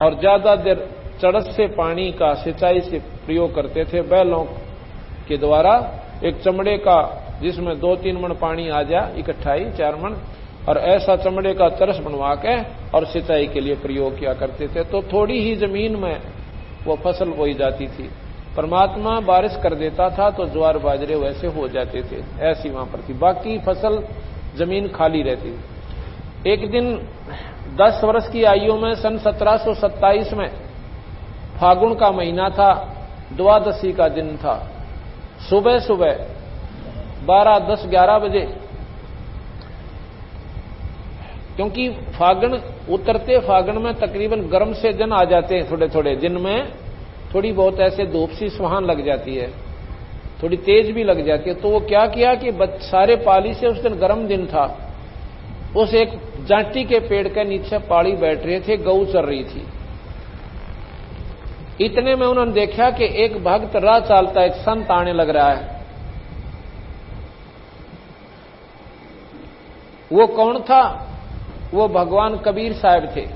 और ज्यादा देर चड़स से पानी का सिंचाई से प्रयोग करते थे बैलों के द्वारा। एक चमड़े का जिसमें 2-3 मन पानी आ जाए इकट्ठा ही 4 मन, और ऐसा चमड़े का तरस बनवा के और सिंचाई के लिए प्रयोग किया करते थे। तो थोड़ी ही जमीन में वो फसल बोई जाती थी। परमात्मा बारिश कर देता था तो ज्वार बाजरे वैसे हो जाते थे, ऐसी वहां पर थी। बाकी फसल जमीन खाली रहती थी। एक दिन 10 वर्ष की आयु में सन 1727 में फागुन का महीना था, द्वादशी का दिन था। सुबह सुबह 12, 10, 11 बजे, क्योंकि फागुन उतरते फागुन में तकरीबन गर्म से दिन आ जाते हैं। थोड़े थोड़े दिन में थोड़ी बहुत ऐसे धूप सी सुहान लग जाती है, थोड़ी तेज भी लग जाती है। तो वो क्या किया कि सारे पाली से, उस दिन गर्म दिन था, उस एक जांटी के पेड़ के नीचे पाली बैठ रहे थे, गऊ चर रही थी। इतने में उन्होंने देखा कि एक भक्त राह चालता एक संत आने लग रहा है। वो कौन था? वो भगवान कबीर साहब थे।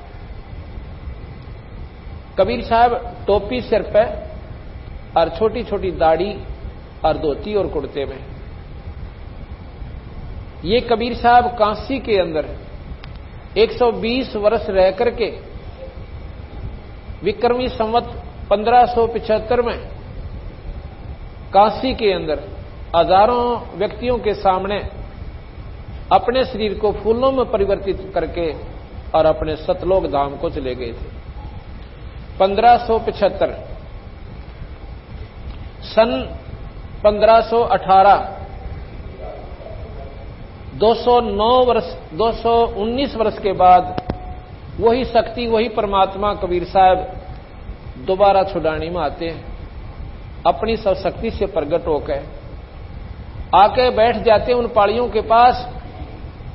कबीर साहब टोपी सिर पे और छोटी छोटी दाढ़ी और धोती और कुर्ते में। ये कबीर साहब काशी के अंदर 120 वर्ष रह करके विक्रमी संवत 1575 में काशी के अंदर हजारों व्यक्तियों के सामने अपने शरीर को फूलों में परिवर्तित करके और अपने सतलोक धाम को चले गए थे। 1575 सन 1518 219 वर्ष के बाद वही शक्ति, वही परमात्मा कबीर साहब दोबारा छुड़ाने में आते हैं। अपनी सब शक्ति से प्रकट होकर आके बैठ जाते हैं उन पाड़ियों के पास।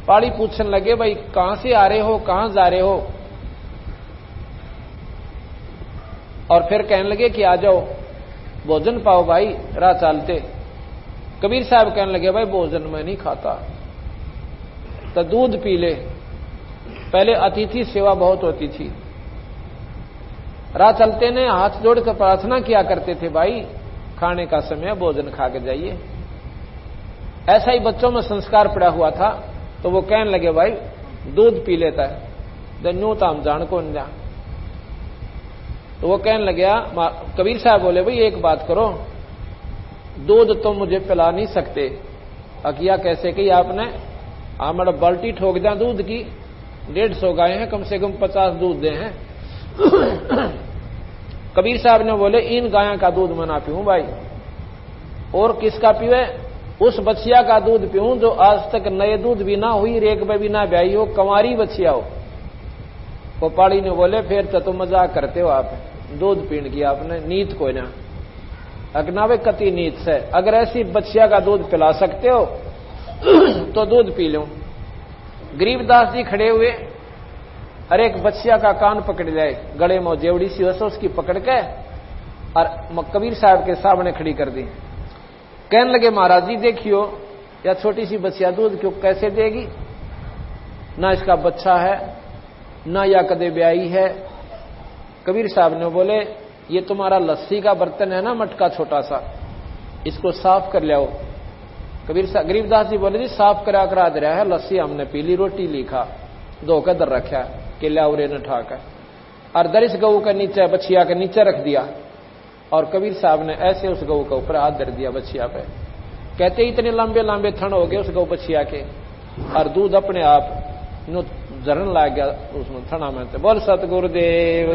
पाड़ी पूछने लगे, भाई कहां से आ रहे हो, कहां जा रहे हो? और फिर कहने लगे कि आ जाओ भोजन पाओ भाई, राह चालते। कबीर साहब कहने लगे, भाई भोजन मैं नहीं खाता, तो दूध पी ले। पहले अतिथि सेवा बहुत होती थी। राह चलते ने हाथ जोड़कर प्रार्थना किया करते थे, भाई खाने का समय, भोजन खा के जाइए। ऐसा ही बच्चों में संस्कार पड़ा हुआ था। तो वो कहने लगे, भाई दूध पी लेता है, दन्यू ताम जान को न जा। तो वो कहने लगे, कबीर साहब बोले, भाई एक बात करो, दूध तो मुझे पिला नहीं सकते। अकिया कैसे की आपने? हमारा बाल्टी ठोक दिया दूध की, 150 गाय हैं, कम से कम 50 दूध दे हैं। कबीर साहब ने बोले, इन गायों का दूध मैं ना पीऊं भाई। और किसका पीवे? उस बछिया का दूध पीऊं जो आज तक नए दूध भी ना हुई, रेक में भी ना ब्याई हो, कंवारी बछिया हो। वो पाड़ी ने बोले, फिर तो तुम मजाक करते हो, आप दूध पीने की आपने नीत कोई ना अगनावे कति नीत से। अगर ऐसी बछिया का दूध पिला सकते हो तो दूध पी लो। गरीबदास जी खड़े हुए, अरे एक बच्चिया का कान पकड़ जाए, गले में जेवड़ी सी वैसे उसकी पकड़ के और कबीर साहब के सामने खड़ी कर दी। कहने लगे, महाराज जी देखियो, या छोटी सी बच्चिया दूध क्यों कैसे देगी? ना इसका बच्चा है, ना या कदे ब्याई है। कबीर साहब ने बोले, ये तुम्हारा लस्सी का बर्तन है ना, मटका छोटा सा, इसको साफ कर लाओ। गरीबदास जी बोले, जी साफ करा दे रहा है, लस्सी हमने पी ली, रोटी लिखा, धोकर दर रखा कि लाउरे न ठाकर, और दरिस गऊ के नीचे, बछिया के नीचे रख दिया। और कबीर साहब ने ऐसे उस गऊ के ऊपर हाथ धर दिया बछिया पे। कहते इतने लंबे लंबे थन हो गए उस गऊ बछिया के, और दूध अपने आप झरन लाग गया उसमें थना में। बोल सतगुरुदेव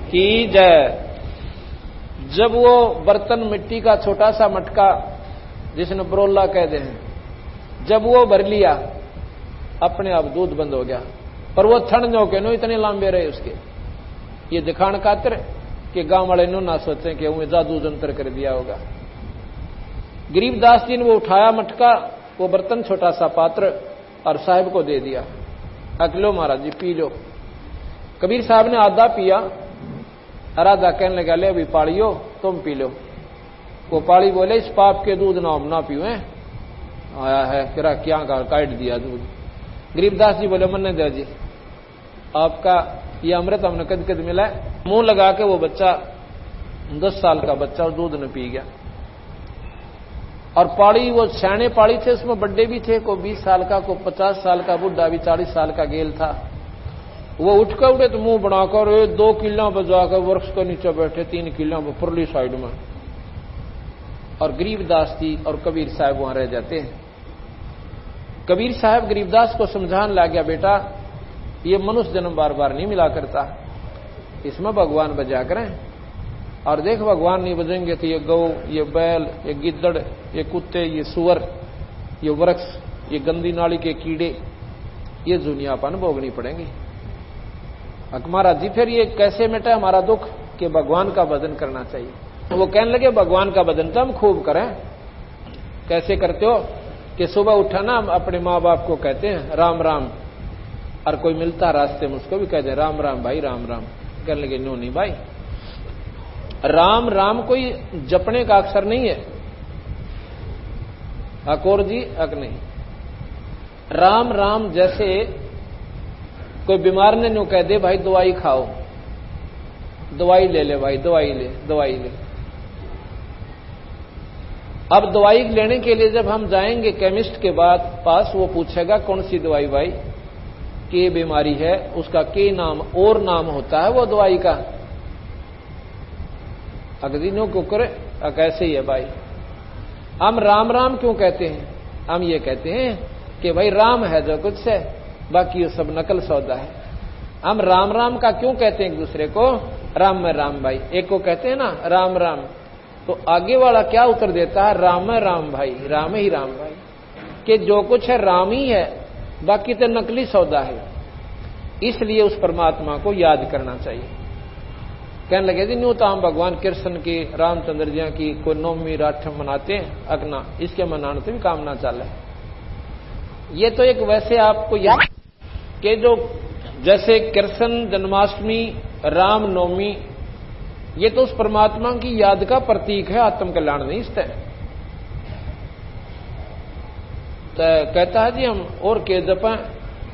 की जय। जब वो बर्तन मिट्टी का छोटा सा मटका जिसने बरोला कहते हैं, जब वो भर लिया अपने आप दूध बंद हो गया। पर वो थन जो के नो इतने लंबे रहे उसके, ये दिखाने खातिर कि गांव वाले नो ना सोचे कि उन्हें जादू जंतर कर दिया होगा। गरीबदास जी ने वो उठाया मटका, वो बर्तन छोटा सा पात्र, और साहब को दे दिया। अकलो महाराज जी पी लो। कबीर साहब ने आधा पिया, और आधा कहने लगा, ले अभी पाड़ियो तुम पी लो। वो पाड़ी बोले, इस पाप के दूध ना हम ना पीवे, आया है फिर क्या काट दिया दूध। गरीबदास जी बोले, मन्ने दे जी, आपका ये अमृत हमने कद कद मिला है। मुंह लगा के वो बच्चा 10 साल का बच्चा और दूध न पी गया। और पाड़ी वो सैने पाड़ी थे, उसमें बड्डे भी थे, को 20 साल का, को 50 साल का बुढ़ा भी 40 साल का गेल था। वो उठ कर उठे तो मुंह बनाकर 2 किल्लों पर जाकर वृक्ष के नीचे बैठे, 3 किल्लों पर पुरली साइड में। और गरीबदास जी और कबीर साहब वहां रह जाते हैं। कबीर साहब गरीबदास को समझाने लग गया, बेटा ये मनुष्य जन्म बार बार नहीं मिला करता, इसमें भगवान बजा करें। और देख भगवान नहीं बजेंगे तो ये गौ, ये बैल, ये गिद्दड़, ये कुत्ते, ये सुअर, ये वृक्ष, ये गंदी नाली के कीड़े, ये दुनियापन भोगनी पड़ेंगी। महाराज जी फिर ये कैसे मिटे हमारा दुख कि भगवान का भजन करना चाहिए। वो कहने लगे भगवान का भजन तो हम खूब करें। कैसे करते हो कि सुबह उठा ना अपने माँ बाप को कहते हैं राम राम, और कोई मिलता रास्ते में उसको भी कहते हैं राम राम भाई राम राम। कहने लगे नो नहीं भाई, राम राम कोई जपने का अक्षर नहीं है। अकोर जी अक नहीं, राम राम जैसे कोई बीमार ने नो कह दे भाई दवाई खाओ, दवाई ले ले भाई, दवाई ले दवाई ले। अब दवाई लेने के लिए जब हम जाएंगे केमिस्ट के पास, वो पूछेगा कौन सी दवाई भाई, के बीमारी है, उसका के नाम और नाम होता है वो दवाई का। अगदिनों को करे कैसे ही है भाई। हम राम राम क्यों कहते हैं? हम ये कहते हैं कि भाई राम है जो कुछ है, बाकी ये सब नकल सौदा है। हम राम राम का क्यों कहते हैं एक दूसरे को? राम में राम भाई, एक को कहते हैं ना राम राम, तो आगे वाला क्या उत्तर देता है? राम में राम भाई, राम ही राम भाई, कि जो कुछ है राम ही है, बाकी तो नकली सौदा है। इसलिए उस परमात्मा को याद करना चाहिए। कहने लगे जी न्यू तो हम भगवान कृष्ण की, रामचंद्र जी की कोई नौमी राठम मनाते हैं, अगना इसके मनाने से भी काम ना चल है। ये तो एक वैसे आपको याद कि जो जैसे कृष्ण जन्माष्टमी, रामनवमी, ये तो उस परमात्मा की याद का प्रतीक है, आत्म कल्याण नहीं इससे। तो कहता है जी हम और के जपा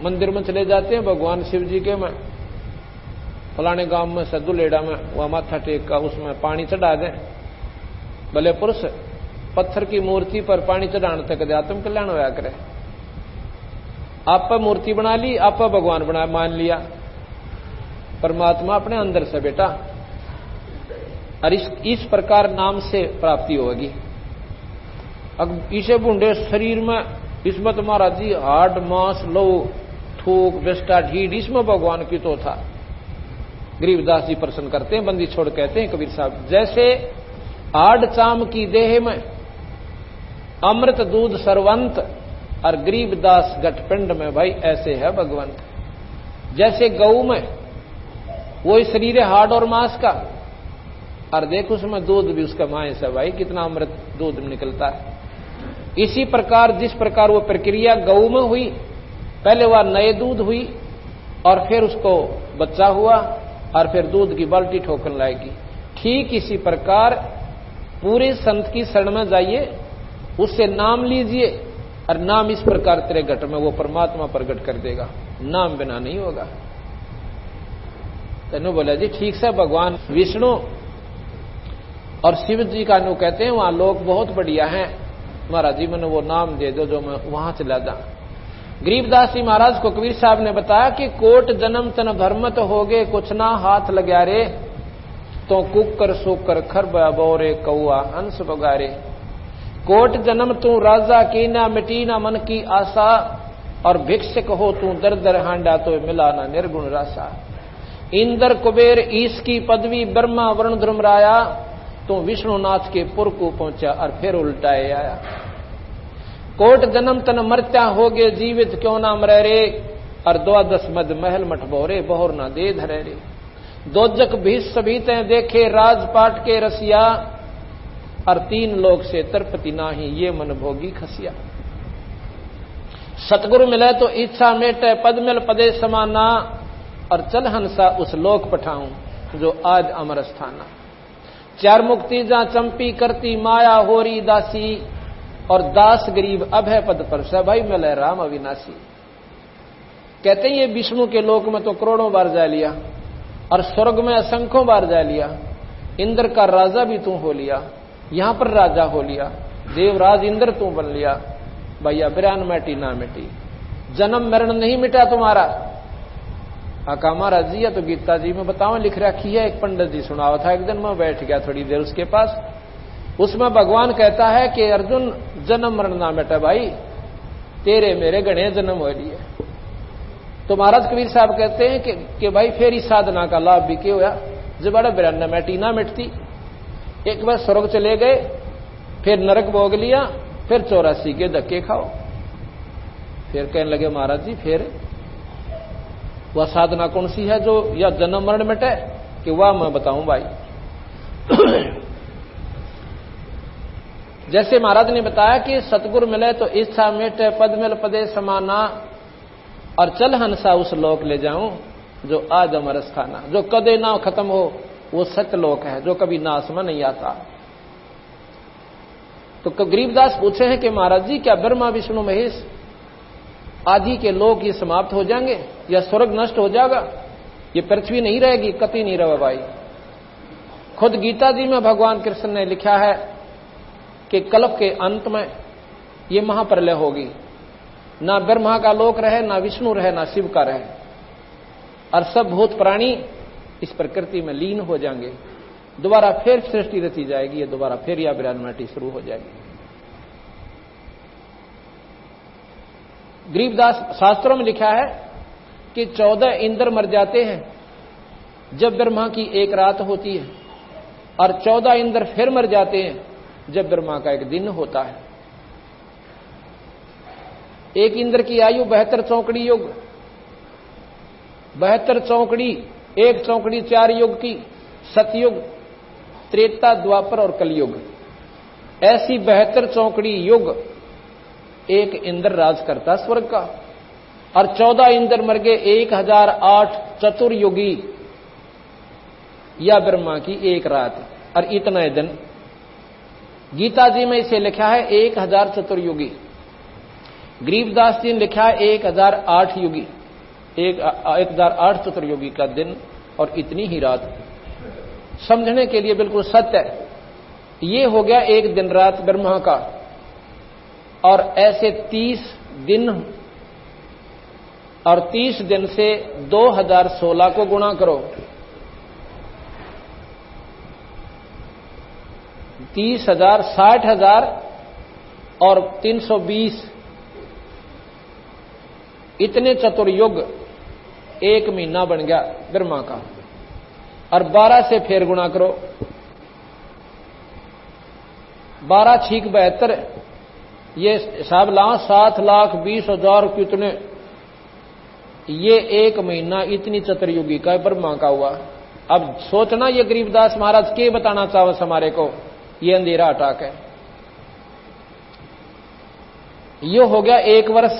मंदिर में चले जाते हैं भगवान शिव जी के, में फलाने गांव में सदुलेड़ा में वह माथा टेक का उसमें पानी चढ़ा दें, भले पुरुष पत्थर की मूर्ति पर पानी चढ़ाने तक आत्म कल्याण होया करे। आप पर मूर्ति बना ली, आप पर भगवान बना मान लिया, परमात्मा अपने अंदर से बेटा। और इस प्रकार नाम से प्राप्ति होगी। अब इसे बूंदे शरीर में, इसमें तो महाराज जी हाड मांस लो थूक बेस्टा ढीड, इसमें भगवान की तो था। गरीबदास जी प्रश्न करते हैं, बंदी छोड़ कहते हैं कबीर साहब, जैसे आड़ चाम की देह में अमृत दूध सरवंत, और गरीबदास गठपिंड में भाई ऐसे है भगवंत। जैसे गऊ में वही शरीर है हाड और मांस का, और देखो उसमें दूध भी उसका मांस है भाई, कितना अमृत दूध निकलता है। इसी प्रकार जिस प्रकार वो प्रक्रिया गऊ में हुई, पहले वह नए दूध हुई और फिर उसको बच्चा हुआ और फिर दूध की बाल्टी ठोकने लाएगी, ठीक इसी प्रकार पूरे संत की शरण में जाइए, उससे नाम लीजिए, और नाम इस प्रकार तेरे घट में वो परमात्मा प्रकट कर देगा, नाम बिना नहीं होगा। तेनू बोला जी ठीक से भगवान विष्णु और शिव जी का नु कहते हैं वहां लोग बहुत बढ़िया हैं, महाराज जी मैंने वो नाम दे दो जो मैं वहां चला जा। गरीबदास जी महाराज को कबीर साहब ने बताया कि कोट जन्म तन भरमत हो गए, कुछ ना हाथ लग्या रे, तो कुकर सोकर खरबा बोरे कौआ हंस बगारे। कोट जन्म तू राजा की ना मिटी ना मन की आशा, और भिक्षक हो तू दर दर हांडा तो मिला ना निर्गुण रासा। इंद्र कुबेर ईश की पदवी ब्रह्मा वरुण ध्रुमराया, तो विष्णुनाथ के पुर को पहुंचा और फिर उल्टाए आया। कोट जन्म तन मरत्या हो गए जीवित क्यों ना मरे रे, और 12 मद महल मठ बोरे बहुर ना दे धरे रे। दोजक भीष सभी ते देखे राजपाट के रसिया, और 3 लोक से तरपति नाही ये मन भोगी खसिया। सतगुरु मिले तो इच्छा मेटे पद मिल पदे समाना, और चल हंसा उस लोक पठाऊं जो आज अमर स्थाना। 4 मुक्ति जा चंपी करती माया होरी दासी, और दास गरीब अभय पद पर से भाई मिले राम अविनाशी। कहते हैं ये विष्णु के लोक में तो करोड़ों बार जा लिया और स्वर्ग में असंख्यों बार जा लिया, इंद्र का राजा भी तू हो लिया, यहां पर राजा हो लिया, देवराज इंद्र तू बन लिया, भैया बिरान मिटी ना मिटी, जन्म मरण नहीं मिटा तुम्हारा। आका महाराज जी, या तो गीता जी में बताओ लिख रखी है, एक पंडित जी सुनावा था एक दिन, मैं बैठ गया थोड़ी देर उसके पास, उसमें भगवान कहता है कि अर्जुन जन्म मरण ना मिटा भाई, तेरे मेरे गणे जन्म हो लिए। तो महाराज कबीर साहब कहते हैं कि भाई फिर इस साधना का लाभ भी क्या हुआ, जब बड़ा बिरान मिटी ना मिटती। एक बार स्वर्ग चले गए, फिर नरक भोग लिया, फिर 84 के धक्के खाओ। फिर कहने लगे महाराज जी फिर वह साधना कौन सी है जो या जन्म मरण मिटे, कि वह मैं बताऊं भाई। जैसे महाराज ने बताया कि सतगुरु मिले तो इच्छा मिटे, पद मिल पदे समाना, और चल हंसा उस लोक ले जाऊं जो आज अमरस खाना। जो कदे ना खत्म हो वो सत्यलोक है, जो कभी नाश में नहीं आता। तो गरीबदास पूछे हैं कि महाराज जी क्या ब्रह्मा विष्णु महेश आदि के लोक ये समाप्त हो जाएंगे या स्वर्ग नष्ट हो जाएगा, ये पृथ्वी नहीं रहेगी? कति नहीं रहा भाई। खुद गीता जी में भगवान कृष्ण ने लिखा है कि कल्प के अंत में ये महाप्रलय होगी, ना ब्रह्मा का लोक रहे, ना विष्णु रहे, ना शिव का रहे, और सब भूत प्राणी इस प्रकृति में लीन हो जाएंगे। दोबारा फिर सृष्टि रची जाएगी, ये दोबारा फिर या बिरानमाटी शुरू हो जाएगी। गरीबदास शास्त्रों में लिखा है कि 14 इंद्र मर जाते हैं जब ब्रह्मा की एक रात होती है, और 14 इंद्र फिर मर जाते हैं जब ब्रह्मा का एक दिन होता है। एक इंद्र की आयु 72 चौकड़ी युग, 72 चौकड़ी, एक चौकड़ी 4 युग की, सतयुग, त्रेता, द्वापर और कलयुग, ऐसी 72 चौकड़ी युग एक इंद्र राज करता स्वर्ग का। और 14 इंद्र मर गए 1008 चतुर्युगी, या ब्रह्मा की एक रात और इतना दिन। गीता जी में इसे लिखा है 1000 चतुर्युगी, गरीबदास जी ने लिखा है 1008 युगी, 1008 चतुर्युगी का दिन और इतनी ही रात। समझने के लिए बिल्कुल सत्य है। ये हो गया एक दिन रात ब्रह्मा का, और ऐसे 30 दिन, और 30 दिन से 2016 को गुणा करो, 30,000, 60,000 और 320, इतने चतुर्युग एक महीना बन गया ब्रह्मा का। और 12 से फिर गुणा करो, 12 छीक 72, ये हिसाब लाओ 7,20,000 कितने, ये एक महीना इतनी चतुर्युगी का ब्रह्मा का हुआ। अब सोचना ये गरीबदास महाराज के बताना चाहो हमारे को, ये अंधेरा हटा के। ये हो गया 1 वर्ष,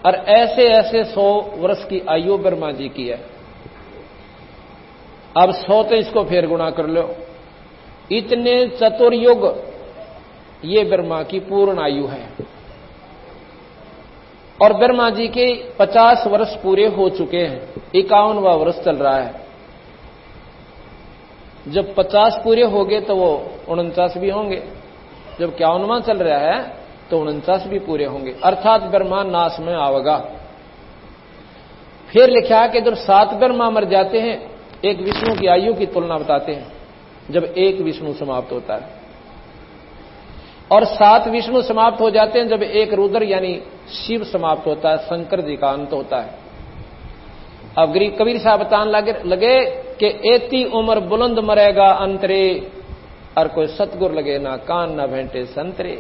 और ऐसे ऐसे 100 वर्ष की आयु ब्रह्मा जी की है। अब 100 तो इसको फिर गुणा कर लो, इतने चतुर्युग ये ब्रह्मा की पूर्ण आयु है। और ब्रह्मा जी के 50 वर्ष पूरे हो चुके हैं, 51वां वर्ष चल रहा है। जब 50 पूरे हो गए तो वो 49 भी होंगे, जब 51वां चल रहा है तो 49 भी पूरे होंगे, अर्थात ब्रह्मा नाश में आवेगा। फिर लिखा है कि जब 7 ब्रह्मा मर जाते हैं, एक विष्णु की आयु की तुलना बताते हैं, जब एक विष्णु समाप्त होता है, और 7 विष्णु समाप्त हो जाते हैं जब एक रुद्र यानी शिव समाप्त होता है, शंकर जी का अंत होता है। अब कबीर साहब बताने लगे कि एती उम्र बुलंद मरेगा अंतरे, और कोई सतगुर लगे ना कान ना भेंटे संतरे।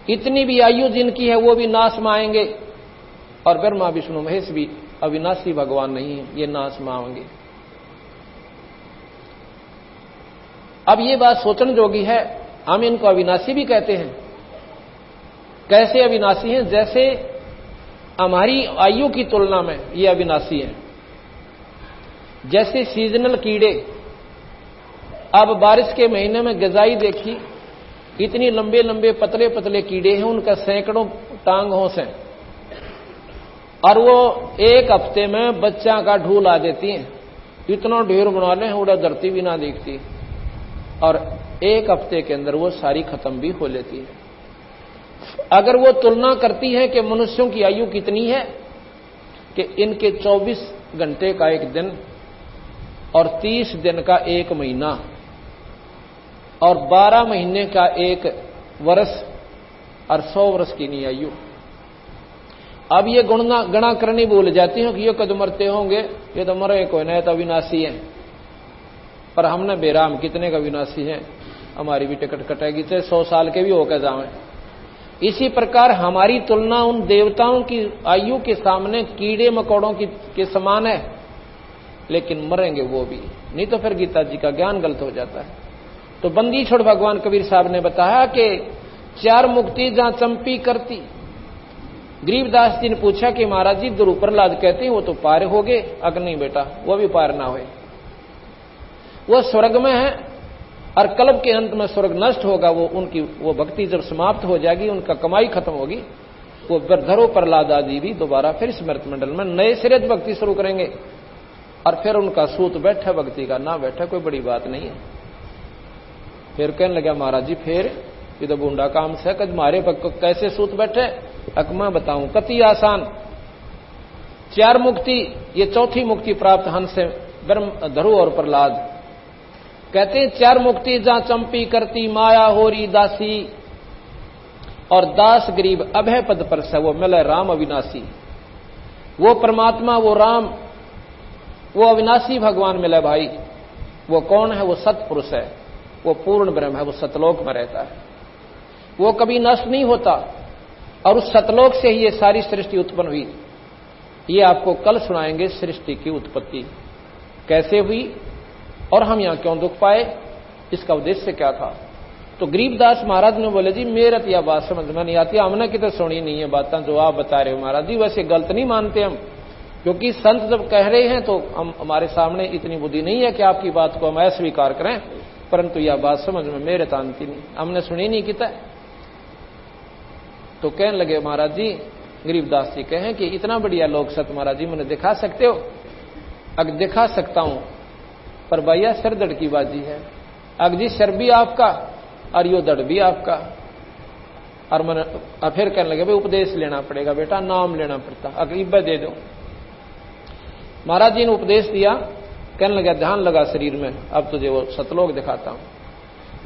इतनी भी आयु जिनकी है वो भी नाश में आएंगे, और ब्रह्मा विष्णु महेश भी अविनाशी भगवान नहीं है, ये नाश में आएंगे। अब ये बात सोचने जोगी है, हम इनको अविनाशी भी कहते हैं। कैसे अविनाशी हैं? जैसे हमारी आयु की तुलना में ये अविनाशी हैं। जैसे सीजनल कीड़े, अब बारिश के महीने में गजाई देखी, इतनी लंबे लंबे पतले पतले कीड़े हैं, उनका सैकड़ों टांग होंस हैं, और वो एक हफ्ते में बच्चा का ढूल आ देती हैं, इतना ढेर बना लें उड़ा धरती भी ना दिखती, और एक हफ्ते के अंदर वो सारी खत्म भी हो लेती है। अगर वो तुलना करती है कि मनुष्यों की आयु कितनी है, कि इनके 24 घंटे का एक दिन और 30 दिन का एक महीना और 12 महीने का एक वर्ष और 100 वर्ष की नहीं आयु। अब ये गणना करनी भूल जाती है कि ये कद मरते होंगे, ये तो मरे कोई नहीं, तो अविनाशी है। पर हमने बेराम कितने का विनाशी है, हमारी भी टिकट कटेगी, चाहे 100 साल के भी होकर जाए। इसी प्रकार हमारी तुलना उन देवताओं की आयु के सामने कीड़े मकोड़ों के समान है, लेकिन मरेंगे वो भी, नहीं तो फिर गीता जी का ज्ञान गलत हो जाता है। तो बंदी छोड़ भगवान कबीर साहब ने बताया कि 4 मुक्ति जहां चंपी करती। गरीबदास जी ने पूछा कि महाराज जी ध्रुव प्रहलाद कहते हैं वो तो पार हो गए। अगर नहीं बेटा, वो भी पार ना हुए, वो स्वर्ग में है और कल्प के अंत में स्वर्ग नष्ट होगा। वो भक्ति जब समाप्त हो जाएगी, उनका कमाई खत्म होगी, वो ध्रुव प्रहलाद आदि भी दोबारा फिर स्मृत मंडल में नए सिरे भक्ति शुरू करेंगे, और फिर उनका सूत बैठा भक्ति का, ना बैठा कोई बड़ी बात नहीं है। फिर कहने लगा महाराज जी फिर ये तो बूंडा काम से, कद मारे कैसे सूत बैठे, अकमा बताऊं कति आसान। 4 मुक्ति, ये चौथी मुक्ति प्राप्त हंस से ध्रुव और प्रहलाद कहते हैं 4 मुक्ति जहां चंपी करती माया होरी दासी, और दास गरीब अभय पद पर से वो मिले राम अविनाशी। वो परमात्मा, वो राम, वो अविनाशी भगवान मिले भाई। वो कौन है? वो सतपुरुष है, वो पूर्ण ब्रह्म है, वो सतलोक में रहता है, वो कभी नष्ट नहीं होता, और उस सतलोक से ही ये सारी सृष्टि उत्पन्न हुई। ये आपको कल सुनाएंगे सृष्टि की उत्पत्ति कैसे हुई और हम यहां क्यों दुख पाए, इसका उद्देश्य क्या था। तो गरीबदास महाराज ने बोले जी मेरा तो यह बात समझ में नहीं आती, हमने कितने सुनी नहीं है बातें जो आप बता रहे हो महाराज जी। वैसे गलत नहीं मानते हम, क्योंकि संत जब कह रहे हैं तो हमारे सामने इतनी बुद्धि नहीं है कि आपकी बात को हम अस्वीकार करें, परंतु यह बात समझ में मेरे तो आती नहीं, हमने सुनी नहीं कितना। तो कहने लगे महाराज जी, गरीबदास जी कहें कि इतना बढ़िया लोक सत्य महाराज जी मैंने दिखा सकते हो। अगर दिखा सकता हूं, पर भैया सिर दड़ की बाजी है। अगर जी सिर भी आपका और यो दड़ भी आपका। और मैंने फिर कहने लगे भाई उपदेश लेना पड़ेगा बेटा, नाम लेना पड़ता, अगर इब्बा दे दो। महाराज जी ने उपदेश दिया, कहने लगा ध्यान लगा शरीर में, अब तुझे वो सतलोक दिखाता हूं।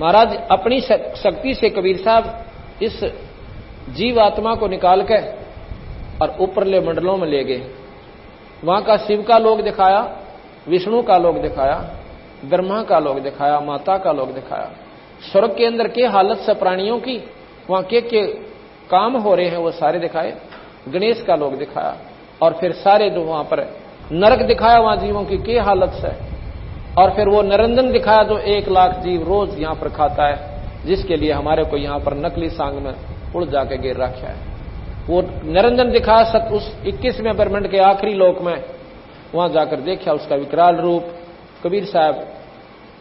महाराज अपनी शक्ति से कबीर साहब इस जीव आत्मा को निकाल के और ऊपरले मंडलों में ले गए। वहां का शिव का लोक दिखाया, विष्णु का लोक दिखाया, ब्रह्मा का लोक दिखाया, माता का लोक दिखाया। स्वर्ग के अंदर के हालत से प्राणियों की वहां के काम हो रहे हैं वो सारे दिखाए। गणेश का लोक दिखाया, और फिर सारे जो वहां पर नरक दिखाया, वहां जीवों की के हालत से। और फिर वो निरंजन दिखाया जो 1 लाख जीव रोज यहां पर खाता है, जिसके लिए हमारे को यहां पर नकली सांग में उड़ जाके गिर रखा है। वो निरंजन दिखाया उस 21वें ब्रह्मांड के आखिरी लोक में, वहां जाकर देखा उसका विकराल रूप। कबीर साहब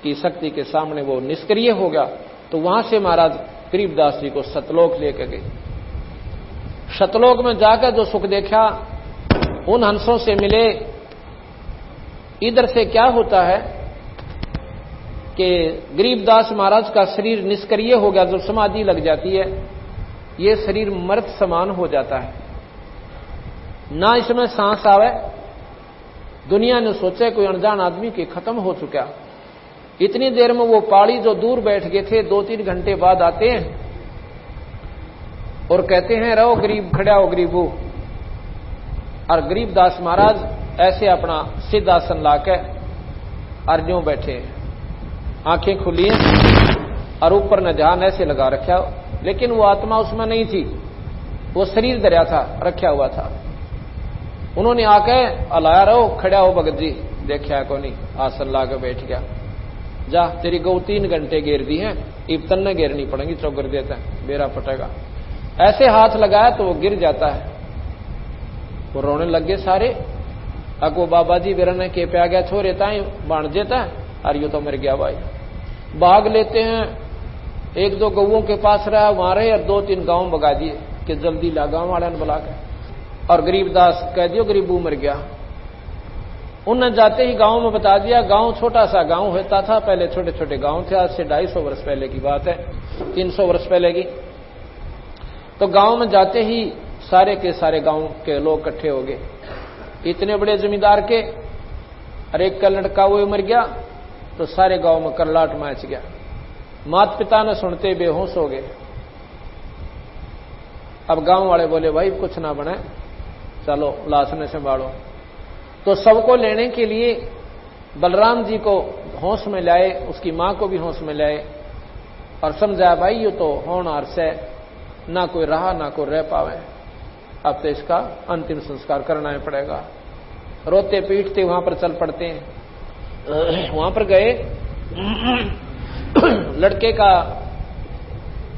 की शक्ति के सामने वो निष्क्रिय हो गया। तो वहां से महाराज गरीबदास जी को सतलोक लेकर गए। सतलोक में जाकर जो सुख देखा, उन हंसों से मिले। इधर से क्या होता है कि गरीबदास महाराज का शरीर निष्क्रिय हो गया। जब समाधि लग जाती है, ये शरीर मृत समान हो जाता है, ना इसमें सांस आवे। दुनिया ने सोचा कोई अनजान आदमी के खत्म हो चुका। इतनी देर में वो पाड़ी जो दूर बैठ गए थे 2-3 घंटे बाद आते हैं और कहते हैं रहो गरीब, खड़ा हो गरीबू। और गरीबदास महाराज ऐसे अपना सिद्धासन लाके अर्जों बैठे, आंखें खुली और ऊपर ने ध्यान ऐसे लगा रखा, लेकिन वो आत्मा उसमें नहीं थी, वो शरीर दरिया था, रखा हुआ था। उन्होंने आके अलाया रहो, खड़ा हो भगत जी, देखा को नहीं, आसन ला के बैठ गया। जा तेरी गौ 3 घंटे घेर दी है, इब तन्ने घेरनी पड़ेगी, चौगर देता है, बेरा पटेगा। ऐसे हाथ लगाया तो वो गिर जाता है। वो रोने लग गए सारे। अगो बाबा जी बेरा ने के पे आ गया, छोरे ताई बांध देता है, और यो तो मर गया भाई। भाग लेते हैं, 1-2 गौओं के पास रहा, वहां रहे और 2-3 गांव भगा दिए कि जल्दी ला, गांव वाले ने बुला के और गरीबदास कह दियो गरीबू मर गया। उन्होंने जाते ही गांव में बता दिया। गांव छोटा सा गांव होता था, पहले छोटे छोटे गांव थे, आज से 250 वर्ष पहले की बात है, 300 वर्ष पहले की। तो गांव में जाते ही सारे के सारे गांव के लोग इकट्ठे हो गए। इतने बड़े जमींदार के, और एक का लड़का वो मर गया, तो सारे गांव में करलाट मच गया। माता पिता ने सुनते बेहोश हो गए। अब गांव वाले बोले भाई कुछ ना बने, चलो लाश ने संभालो। तो सबको लेने के लिए बलराम जी को होश में लाए, उसकी मां को भी होश में लाए और समझाया भाई ये तो होनहार से ना कोई रहा ना कोई रह पावे, अब तो इसका अंतिम संस्कार करना ही पड़ेगा। रोते पीटते वहां पर चल पड़ते हैं। वहां पर गए, लड़के का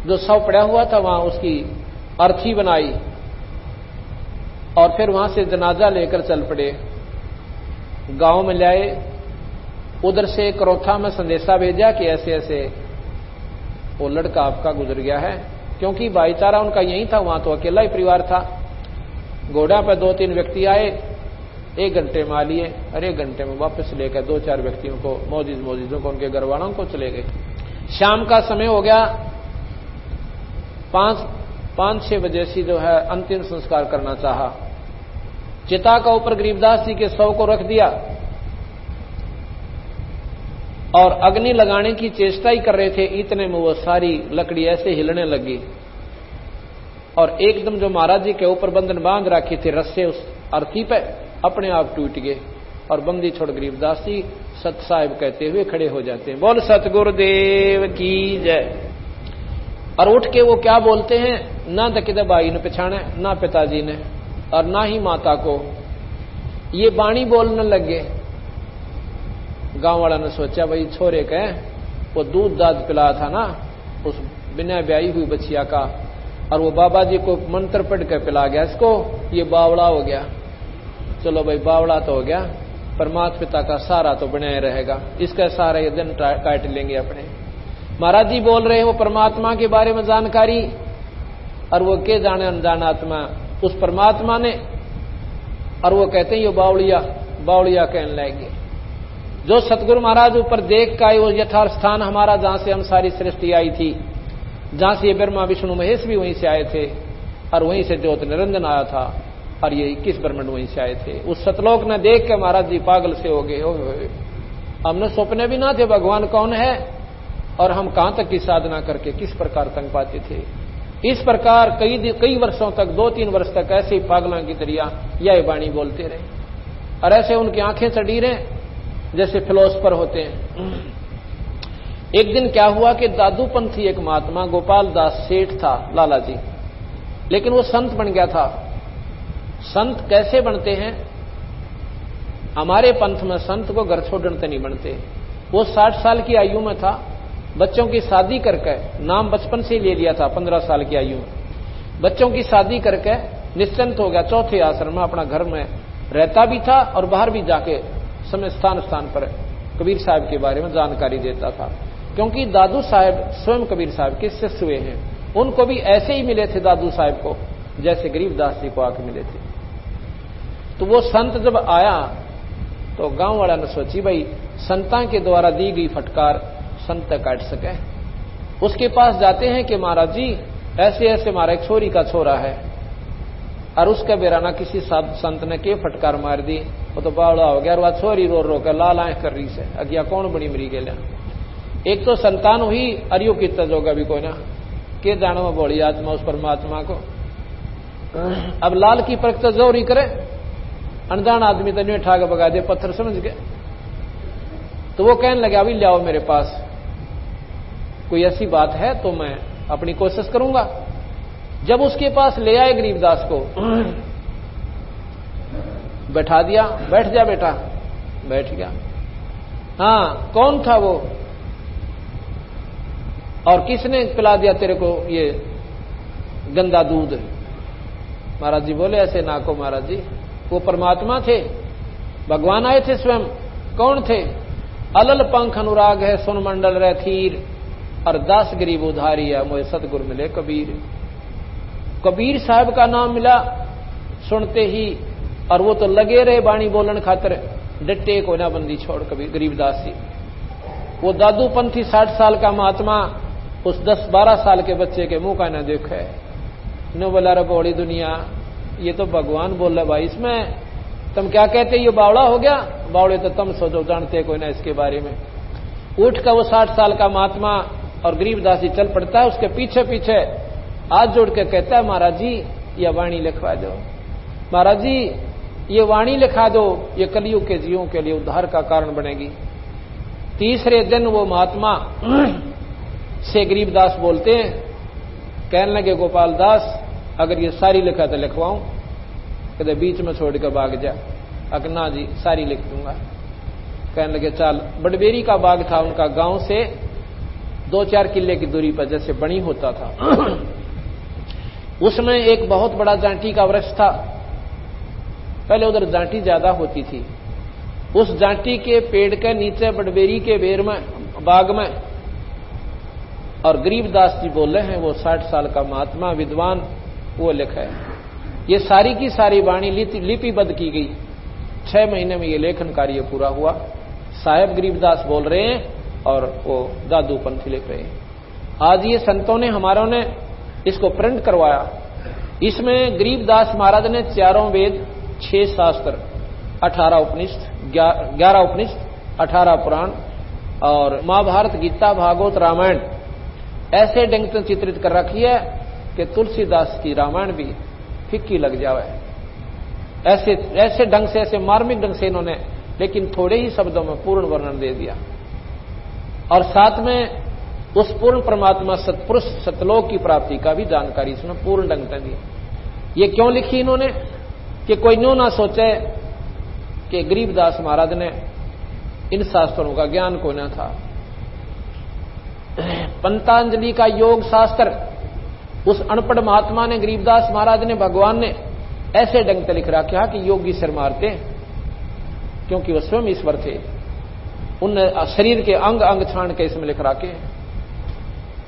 जो शव पड़ा हुआ था वहां उसकी अर्थी बनाई और फिर वहां से जनाजा लेकर चल पड़े। गांव में लाए, उधर से करोथा में संदेशा भेजा कि ऐसे ऐसे वो लड़का आपका गुजर गया है, क्योंकि भाईचारा उनका यही था, वहां तो अकेला ही परिवार था। घोड़ा पर 2-3 व्यक्ति आए, 1 घंटे में आ लिए और 1 घंटे में वापस लेकर 2-4 व्यक्तियों को मौजूदों को उनके घर वालों को चले गए। शाम का समय हो गया, 5-6 बजे से जो है अंतिम संस्कार करना चाहा। चिता का ऊपर गरीबदास जी के शव को रख दिया और अग्नि लगाने की चेष्टा ही कर रहे थे, इतने में वो सारी लकड़ी ऐसे हिलने लगी और एकदम जो महाराज जी के ऊपर बंधन बांध रखे थे रस्से उस अर्थी पे अपने आप टूट गए और बंदी छोड़ गरीबदास जी सत साहिब कहते हुए खड़े हो जाते हैं, बोल सतगुरुदेव की जय। और उठ के वो क्या बोलते हैं, ना तो किधर भाई ने पछाने, ना पिताजी ने और ना ही माता को, ये बाणी बोलने लगे। गांव वाला ने सोचा भाई छोरे के वो दूध दाद पिलाया था ना उस बिना ब्याही हुई बच्चिया का, और वो बाबा जी को मंत्र पढ़ कर पिला गया इसको, ये बावड़ा हो गया। चलो भाई बावड़ा तो हो गया, पर माता पिता का सहारा तो बनाए रहेगा, इसका सहारा ये दिन काट लेंगे अपने। महाराज जी बोल रहे हैं वो परमात्मा के बारे में जानकारी, और वो के जाने अनजान आत्मा उस परमात्मा ने, और वो कहते हैं ये बावड़िया कहने लगे। जो सतगुरु महाराज ऊपर देख का वो यथार्थ स्थान हमारा, जहां से हम सारी सृष्टि आई थी, जहां से ये ब्रह्मा विष्णु महेश भी वहीं से आए थे और वहीं से ज्योत निरंजन आया था और ये 21 ब्रह्मांड वहीं से आए थे। उस सतलोक ने देख के महाराज जी पागल से हो गए। हमने सपने भी ना थे भगवान कौन है और हम कहां तक की साधना करके किस प्रकार तंग पाते थे। इस प्रकार कई वर्षों तक, 2-3 वर्ष तक ऐसे ही पागलों की तरह यह वाणी बोलते रहे और ऐसे उनकी आंखें चढ़ी रहे जैसे फिलोसफर होते हैं। एक दिन क्या हुआ कि दादूपंथी एक महात्मा गोपाल दास सेठ था, लाला जी, लेकिन वो संत बन गया था। संत कैसे बनते हैं? हमारे पंथ में संत को घर छोड़ने नहीं बनते। वो 60 साल की आयु में था, बच्चों की शादी करके, नाम बचपन से ले लिया था, 15 साल की आयु में बच्चों की शादी करके निश्चिंत हो गया। चौथे आश्रम में अपना घर में रहता भी था और बाहर भी जाके समय स्थान पर कबीर साहब के बारे में जानकारी देता था, क्योंकि दादू साहब स्वयं कबीर साहब के शिष्य हुए हैं। उनको भी ऐसे ही मिले थे दादू साहब को जैसे गरीबदास जी को आके मिले थे। तो वो संत जब आया तो गांव वाला ने सोची भाई संतां के द्वारा दी गई फटकार संत काट सके। उसके पास जाते हैं कि महाराज जी ऐसे ऐसे हमारा एक छोरी का छोरा है और उसका बेराना किसी संत ने के फटकार मार दी, वो तो बावड़ा हो गया और वह छोरी रो रो कर लाल आंख कर रही से अगिया कौन बड़ी मरी गया। एक तो संतान हुई अरियो की तजोगा भी कोई ना के जानो में बोली आत्मा उस परमात्मा को। अब लाल की परख तो जोर ही करे, अनजान आदमी तो नहीं ठाक भगा दे पत्थर समझ के। तो वो कहने लगे अभी लाओ मेरे पास, कोई ऐसी बात है तो मैं अपनी कोशिश करूंगा। जब उसके पास ले आए गरीबदास को, बैठा दिया, बैठ जा बेटा, बैठ गया। हाँ कौन था वो और किसने पिला दिया तेरे को ये गंदा दूध? महाराज जी बोले ऐसे ना को महाराज जी, वो परमात्मा थे, भगवान आए थे स्वयं। कौन थे? अलल पंख अनुराग है सुन मंडल रह थीर और दास गरीब उधारी है मोए सतगुरु मिले कबीर। कबीर साहब का नाम मिला सुनते ही, और वो तो लगे रहे बाणी बोलन खातर, डटे को ना बंदी छोड़ कभी गरीबदास जी। वो दादू पंथी 60 साल का महात्मा उस 10-12 साल के बच्चे के मुंह का न देखे, न बोला रे बड़ी दुनिया, ये तो भगवान बोल रहा भाई, इसमें तुम क्या कहते, ये बावड़ा हो गया, बावड़े तो तुम सोचो, जानते कोई ना इसके बारे में। उठ कर वो 60 साल का महात्मा और गरीबदास जी चल पड़ता है, उसके पीछे पीछे हाथ जोड़ के कहता है, महाराज जी ये वाणी लिखवा दो, महाराज जी ये वाणी लिखा दो, ये कलयुग के जीवों के लिए उद्धार का कारण बनेगी। तीसरे दिन वो महात्मा से गरीबदास बोलते हैं, कहने लगे गोपाल दास अगर ये सारी लिखा तो लिखवाऊं, कहते बीच में छोड़कर भाग जा, अकना जी सारी लिख दूंगा। कहने लगे चल, बड़बेरी का बाग था उनका, गांव से 2-4 किले की दूरी पर जैसे बनी होता था। उसमें एक बहुत बड़ा जांटी का वृक्ष था, पहले उधर जांटी ज्यादा होती थी। उस जांटी के पेड़ के नीचे बड़बेरी के बेर में, बाग में, और गरीबदास जी बोल रहे हैं, वो 60 साल का महात्मा विद्वान, वो लिखा है। ये सारी की सारी वाणी लिपिबद्ध की गई। 6 महीने में ये लेखन कार्य पूरा हुआ। साहेब गरीबदास बोल रहे हैं और वो दादू पंथी लिख रहे हैं। आज ये संतों ने, हमारों ने इसको प्रिंट करवाया। इसमें गरीबदास महाराज ने 4 वेद, 6 शास्त्र, 18 उपनिषद, 11 उपनिषद, 18 पुराण और महाभारत, गीता, भागवत, रामायण ऐसे ढंग से चित्रित कर रखी है कि तुलसीदास की रामायण भी फिक्की लग जावे। ऐसे ढंग से, ऐसे मार्मिक ढंग से इन्होंने, लेकिन थोड़े ही शब्दों में पूर्ण वर्णन दे दिया। और साथ में उस पूर्ण परमात्मा सतपुरुष सतलोक की प्राप्ति का भी जानकारी इसमें पूर्ण ढंग से दी। ये क्यों लिखी इन्होंने कि कोई न्यू ना सोचे कि गरीबदास महाराज ने इन शास्त्रों का ज्ञान को न था। पंतांजलि का योग शास्त्र उस अनपढ़ महात्मा ने, गरीबदास महाराज ने, भगवान ने ऐसे ढंग से लिख रखा कि योगी सिर मारते, क्योंकि वह स्वयं ईश्वर थे। उन शरीर के अंग अंग छान के इसमें लिख रखे।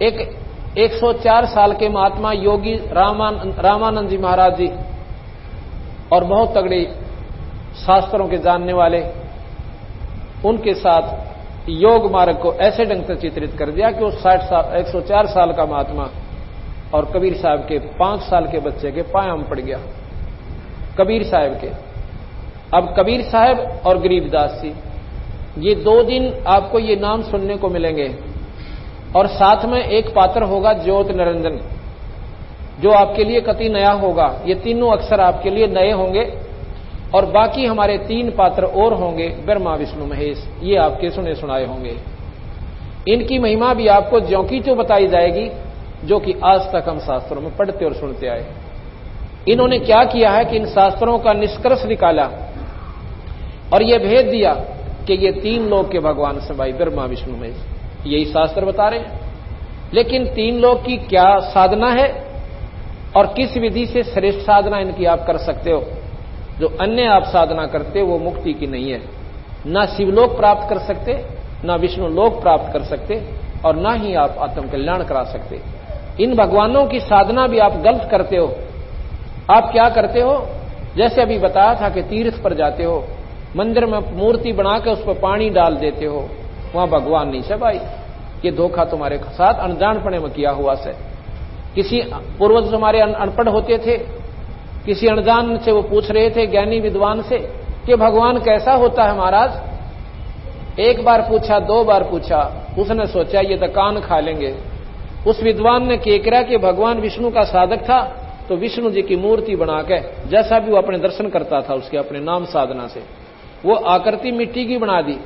एक 104 साल के महात्मा योगी रामानंद जी महाराज जी, और बहुत तगड़े शास्त्रों के जानने वाले, उनके साथ योग मार्ग को ऐसे ढंग से चित्रित कर दिया कि वो 104 साल का महात्मा और कबीर साहब के 5 साल के बच्चे के पाया में पड़ गया। कबीर साहब के, अब कबीर साहब और गरीबदास जी, ये 2 दिन आपको ये नाम सुनने को मिलेंगे। और साथ में एक पात्र होगा ज्योत निरंजन, जो आपके लिए कति नया होगा। ये तीनों अक्षर आपके लिए नए होंगे। और बाकी हमारे 3 पात्र और होंगे, ब्रह्मा विष्णु महेश, ये आपके सुने सुनाए होंगे। इनकी महिमा भी आपको ज्यों की त्यों बताई जाएगी, जो कि आज तक हम शास्त्रों में पढ़ते और सुनते आए। इन्होंने क्या किया है कि इन शास्त्रों का निष्कर्ष निकाला और यह भेद दिया कि ये 3 लोक के भगवान से भाई ब्रह्मा विष्णु महेश, यही शास्त्र बता रहे हैं। लेकिन 3 लोक की क्या साधना है और किस विधि से श्रेष्ठ साधना इनकी आप कर सकते हो। जो अन्य आप साधना करते हो वो मुक्ति की नहीं है। ना शिवलोक प्राप्त कर सकते, ना विष्णु लोक प्राप्त कर सकते, और ना ही आप आत्म कल्याण करा सकते। इन भगवानों की साधना भी आप गलत करते हो। आप क्या करते हो, जैसे अभी बताया था कि तीर्थ पर जाते हो, मंदिर में मूर्ति बनाकर उस पर पानी डाल देते हो, वहां भगवान नहीं से भाई। ये धोखा तुम्हारे साथ अनजानपने में किया हुआ से। किसी पूर्वज हमारे अनपढ़ होते थे, किसी अनजान से वो पूछ रहे थे ज्ञानी विद्वान से कि भगवान कैसा होता है महाराज। 1 बार पूछा, 2 बार पूछा, उसने सोचा ये तो कान खा लेंगे। उस विद्वान ने केकरा कि भगवान विष्णु का साधक था, तो विष्णु जी की मूर्ति बना के, जैसा भी वो अपने दर्शन करता था उसके अपने नाम साधना से, वो आकृति मिट्टी की बना दी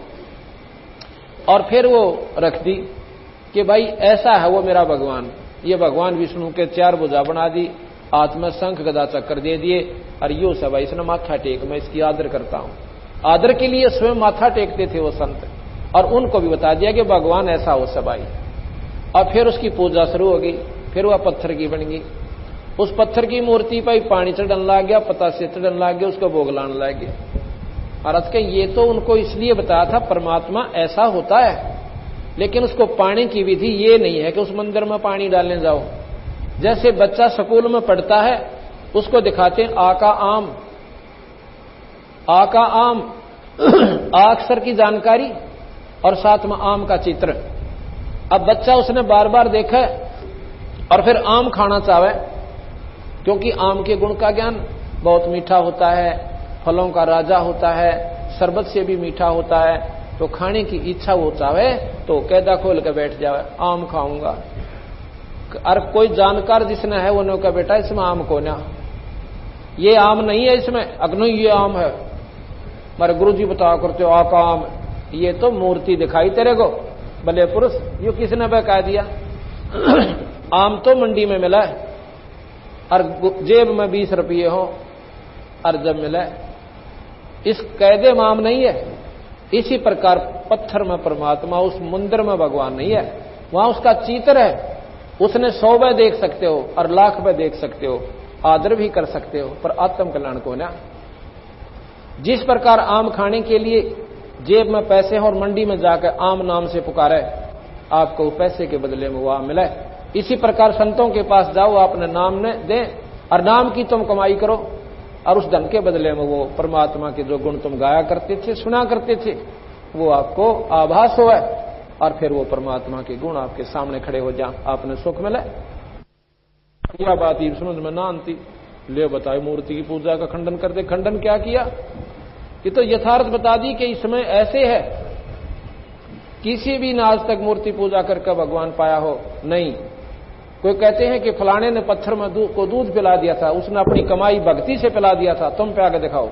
और फिर वो रख दी कि भाई ऐसा है वो मेरा भगवान। ये भगवान विष्णु के 4 भुजा बना दी, हाथ में शंख गदा चक्कर दे दिए, और यो सब भाई इसने माथा टेक, मैं इसकी आदर करता हूं। आदर के लिए स्वयं माथा टेकते थे वो संत, और उनको भी बता दिया कि भगवान ऐसा हो सब भाई। और फिर उसकी पूजा शुरू हो गई। फिर वह पत्थर की बन गई। उस पत्थर की मूर्ति पर पानी चढ़ने लग गया, पतासे चढ़ने लग गया, उसको भोग लाने लग गया। महाराज के ये तो उनको इसलिए बताया था परमात्मा ऐसा होता है, लेकिन उसको पाने की विधि ये नहीं है कि उस मंदिर में पानी डालने जाओ। जैसे बच्चा स्कूल में पढ़ता है, उसको दिखाते हैं आ का आम, आ का आम, आ अक्षर की जानकारी और साथ में आम का चित्र। अब बच्चा उसने बार बार देखा और फिर आम खाना चाहे, क्योंकि आम के गुण का ज्ञान, बहुत मीठा होता है, फलों का राजा होता है, शरबत से भी मीठा होता है, तो खाने की इच्छा वो चाहे तो कैदा खोल के बैठ जावे, आम खाऊंगा। और कोई जानकार जिसने है वो कहा बेटा इसमें आम को ना, ये आम नहीं है इसमें, अग्नि ये आम है। मारे गुरुजी बताया करते हो आका आम, ये तो मूर्ति दिखाई तेरे को भले पुरुष, ये किसने बहका दिया? आम तो मंडी में मिला है और जेब में 20 रुपये हो और जब मिला है, इस कैदे में आम नहीं है। इसी प्रकार पत्थर में परमात्मा, उस मंदिर में भगवान नहीं है, वहां उसका चित्र है। उसने 100 बार देख सकते हो और लाख बार देख सकते हो, आदर भी कर सकते हो, पर आत्म कल्याण को ना। जिस प्रकार आम खाने के लिए जेब में पैसे हो और मंडी में जाकर आम नाम से पुकारे, आपको पैसे के बदले में वो आम मिले। इसी प्रकार संतों के पास जाओ, आपने नाम ने दे और नाम की तुम कमाई करो और उस धन के बदले में वो परमात्मा के जो गुण तुम गाया करते थे, सुना करते थे, वो आपको आभास हो और फिर वो परमात्मा के गुण आपके सामने खड़े हो जा, आपने सुख मिले। यह बात ही समझ में ना आती, ले बताए मूर्ति की पूजा का खंडन कर दे। खंडन क्या किया? कि तो यथार्थ बता दी कि इसमें ऐसे है, किसी भी ने आज तक मूर्ति पूजा करके भगवान पाया हो नहीं। कोई कहते हैं कि फलाने ने पत्थर में दूध पिला दिया था, उसने अपनी कमाई भक्ति से पिला दिया था, तुम पे आगे दिखाओ।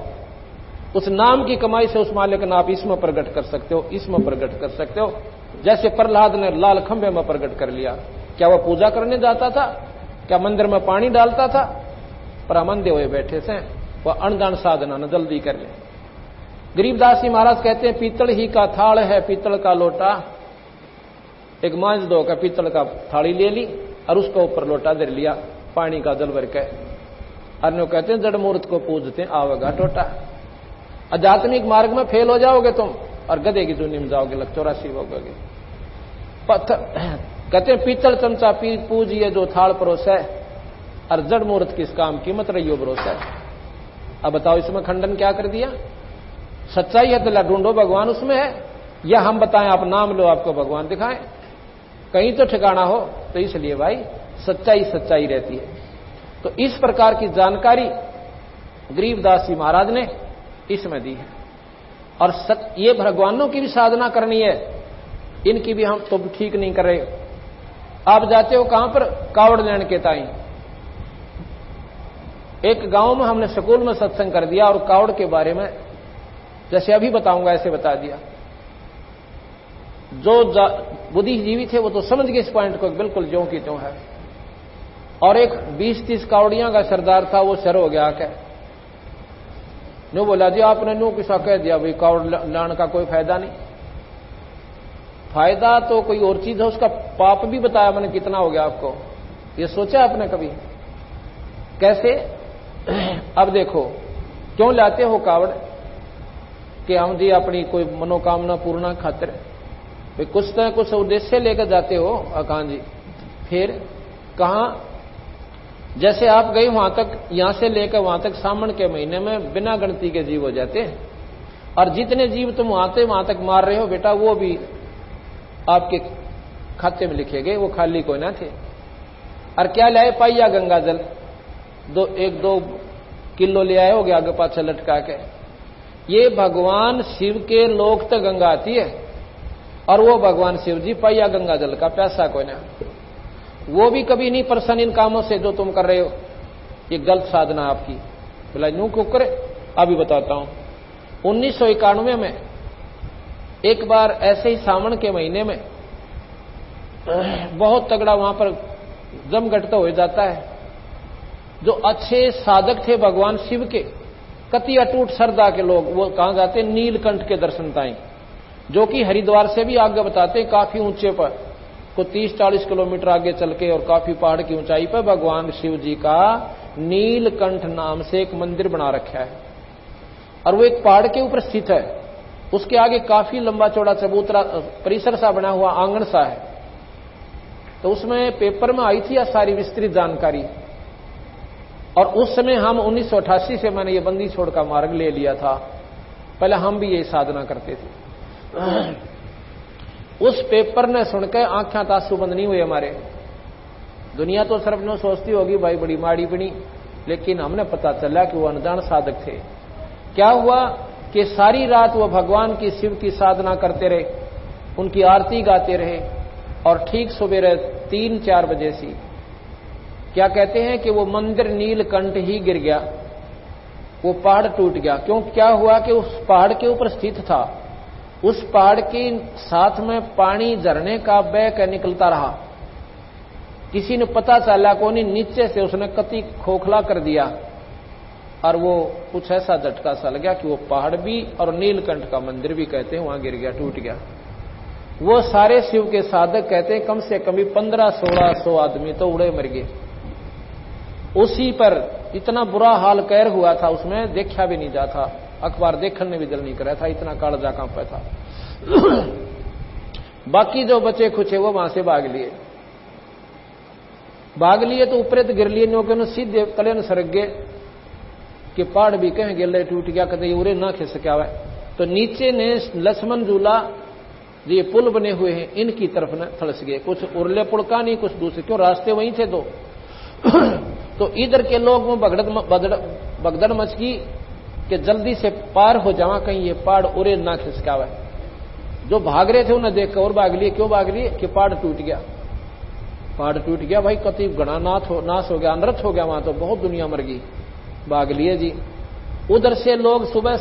उस नाम की कमाई से उस मालिक ने आप इसमें प्रकट कर सकते हो, इसमें प्रकट कर सकते हो। जैसे प्रहलाद ने लाल खंभे में प्रकट कर लिया, क्या वह पूजा करने जाता था? क्या मंदिर में पानी डालता था? पर अमंदे हुए बैठे से वह अनदान साधना न जल्दी कर ले। गरीबदास जी महाराज कहते हैं पीतल ही का थाल है, पीतल का लोटा, एक मांझ दो का पीतल का थाली ले ली और उसके ऊपर लोटा धर लिया पानी का जल भर के। अन्य कहते हैं जड़ मूर्त को पूजते हैं आवेगा टोटा। आध्यात्मिक मार्ग में फेल हो जाओगे तुम और गधे की जूनी में जाओगे, लग 84 होगे। पत्थर कहते हैं पीतल चमचा पूजिए जो थाल परोस है, और जड़ मूर्त किस काम की मत रहियो भरोसा है। अब बताओ इसमें खंडन क्या कर दिया? सच्चाई है तो ढूंढो भगवान उसमें है, या हम बताएं आप नाम लो आपको भगवान दिखाएं, कहीं तो ठिकाना हो। तो इसलिए भाई सच्चाई सच्चाई रहती है। तो इस प्रकार की जानकारी गरीबदास जी महाराज ने इसमें दी है। और ये भगवानों की भी साधना करनी है, इनकी भी हम तो ठीक नहीं कर रहे। आप जाते हो कहां पर? कावड़ लेने के ताई। एक गांव में हमने स्कूल में सत्संग कर दिया और कावड़ के बारे में जैसे अभी बताऊंगा ऐसे बता दिया। जो बुद्धिजीवी थे वो तो समझ गए इस पॉइंट को बिल्कुल ज्यों की त्यों है। और एक 20-30 कावड़ियां का सरदार था, वो सर हो गया क्या नो बोला जी आपने नो किसा कह दिया भाई कावड़ लाने का कोई फायदा नहीं। फायदा तो कोई और चीज है, उसका पाप भी बताया मैंने कितना हो गया आपको, ये सोचा आपने कभी? कैसे? अब देखो क्यों लाते हो कावड़ कि हम जी अपनी कोई मनोकामना पूर्ण खातिर, भाई कुछ न कुछ उद्देश्य लेकर जाते हो अकान जी। फिर कहां? जैसे आप गए वहां तक, यहां से लेकर वहां तक सावन के महीने में बिना गिनती के जीव हो जाते हैं, और जितने जीव तुम वहां तक मार रहे हो बेटा वो भी आपके खाते में लिखे गए, वो खाली कोई ना थे। और क्या लाए? पाइया गंगा जल 1-2 किलो ले आए हो गया आगे पाछे लटका के। ये भगवान शिव के लोक तक गंगा आती है और वो भगवान शिव जी पाइया गंगा जल का प्यासा कोई ना, वो भी कभी नहीं प्रसन्न इन कामों से जो तुम कर रहे हो। ये गलत साधना आपकी। बोला यूं क्यों करे? अभी बताता हूं। 1991 में एक बार ऐसे ही सावन के महीने में बहुत तगड़ा वहां पर जमघट हो जाता है। जो अच्छे साधक थे भगवान शिव के, कति अटूट श्रद्धा के लोग, वो कहां जाते? नीलकंठ के दर्शन ताई, जो कि हरिद्वार से भी आगे बताते हैं काफी ऊंचे पर, को 30-40 किलोमीटर आगे चल के और काफी पहाड़ की ऊंचाई पर भगवान शिव जी का नीलकंठ नाम से एक मंदिर बना रखा है। और वो एक पहाड़ के ऊपर स्थित है, उसके आगे काफी लंबा चौड़ा चबूतरा परिसर सा बना हुआ आंगन सा है। तो उसमें पेपर में आई थी सारी विस्तृत जानकारी। और उस समय हम 1988 से मैंने ये बंदी छोड़ का मार्ग ले लिया था। पहले हम भी यही साधना करते थे। उस पेपर ने सुनकर आंखें तासु बंद नहीं हुए हमारे। दुनिया तो सिर्फ न सोचती होगी भाई बड़ी माड़ी बनी, लेकिन हमने पता चला कि वो अनजान साधक थे। क्या हुआ कि सारी रात वो भगवान की शिव की साधना करते रहे, उनकी आरती गाते रहे, और ठीक सुबह 3-4 बजे सी क्या कहते हैं कि वो मंदिर नीलकंठ ही गिर गया, वो पहाड़ टूट गया। क्यों? क्या हुआ कि उस पहाड़ के ऊपर स्थित था, उस पहाड़ के साथ में पानी झरने का बह कर निकलता रहा। किसी ने पता चला को नहीं, नीचे से उसने कति खोखला कर दिया और वो कुछ ऐसा झटका सा लगा कि वो पहाड़ भी और नीलकंठ का मंदिर भी कहते हैं वहां गिर गया, टूट गया। वो सारे शिव के साधक कहते हैं कम से कम 1500-1600 आदमी तो उड़े मर गए। उसी पर इतना बुरा हाल कहर हुआ था, उसमें देखा भी नहीं जाता, अखबार देखने भी दिल नहीं कर रहा था, इतना कालजा कांपा था। बाकी जो बचे खुचे वो वहां से भाग लिए तो ऊपर गिर लिए, नो सीधे कले सरक गए कि पहाड़ भी कहीं गिर टूट गया, कदे उरे ना खिस क्या हुआ। तो नीचे ने लक्ष्मण झूला ये पुल बने हुए हैं इनकी तरफ न थड़स गए, कुछ उरले पुल का नहीं, कुछ दूसरे, क्यों रास्ते वहीं थे दो। तो इधर के लोग में भगदड़ मच गई कि जल्दी से पार हो जावा, कहीं ये पहाड़ उरे ना खिसका हुआ। जो भाग रहे थे उन्हें देखकर और भाग लिए। क्यों भाग लिए? कि पहाड़ टूट गया, पहाड़ टूट गया भाई, कति गणा नाश हो गया, अनर्थ हो गया, वहां तो बहुत दुनिया मर गई, भाग लिए जी। उधर से लोग सुबह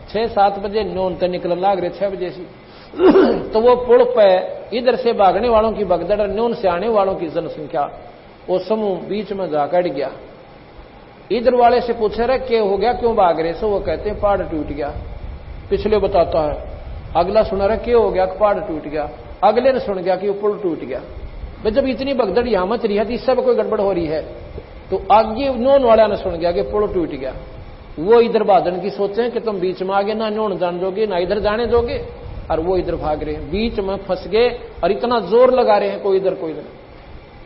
6-7 बजे न्योन तक निकल लाग रहे 6 बजे से। तो वो पुल पे इधर से भागने वालों की भगदड़, न्योन से आने वालों की जनसंख्या, वो समूह बीच में जा कट गया। इधर वाले से पूछे रहे क्या हो गया, क्यों भाग रहे? सो वो कहते हैं पहाड़ टूट गया। पिछले बताता है, अगला सुना रहा क्या हो गया, पहाड़ टूट गया। अगले ने सुन गया कि वो पुल टूट गया। भाई जब इतनी भगदड़ यहां मच रही है तो इससे कोई गड़बड़ हो रही है, तो आगे नोन वाला ने सुन गया कि पुल टूट गया। वो इधर बादन की सोचे कि तुम बीच में आगे ना नोन जान दोगे ना इधर जाने दोगे, और वो इधर भाग रहे हैं, बीच में फंस गए और इतना जोर लगा रहे हैं कोई इधर कोई इधर।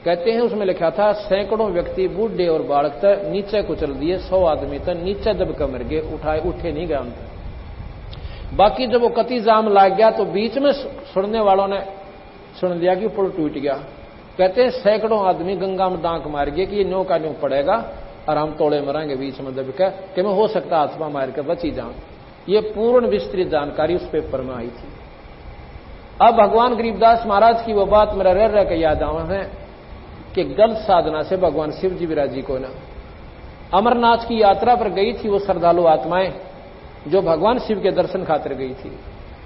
कहते हैं उसमें लिखा था सैकड़ों व्यक्ति बूढ़े और बालक तक नीचे कुचल दिए, 100 आदमी तक नीचे दबकर मर गए, उठे नहीं गए उनके। बाकी जब वो कति जाम लाग गया तो बीच में सुनने वालों ने सुन लिया कि पुल टूट गया। कहते हैं सैकड़ों आदमी गंगा में दांक मार गए कि ये न्यों का न्यों पड़ेगा और हम तोड़े मरेंगे बीच में दबकर, कि मैं हो सकता आत्मा मार के बची जाऊं। ये पूर्ण विस्तृत जानकारी उस पेपर में आई थी। अब भगवान गरीबदास महाराज की वो बात मेरा रह के याद आवा है कि गलत साधना से भगवान शिव जी विराजी को ना अमरनाथ की यात्रा पर गई थी वो श्रद्धालु आत्माएं जो भगवान शिव के दर्शन खातिर गई थी,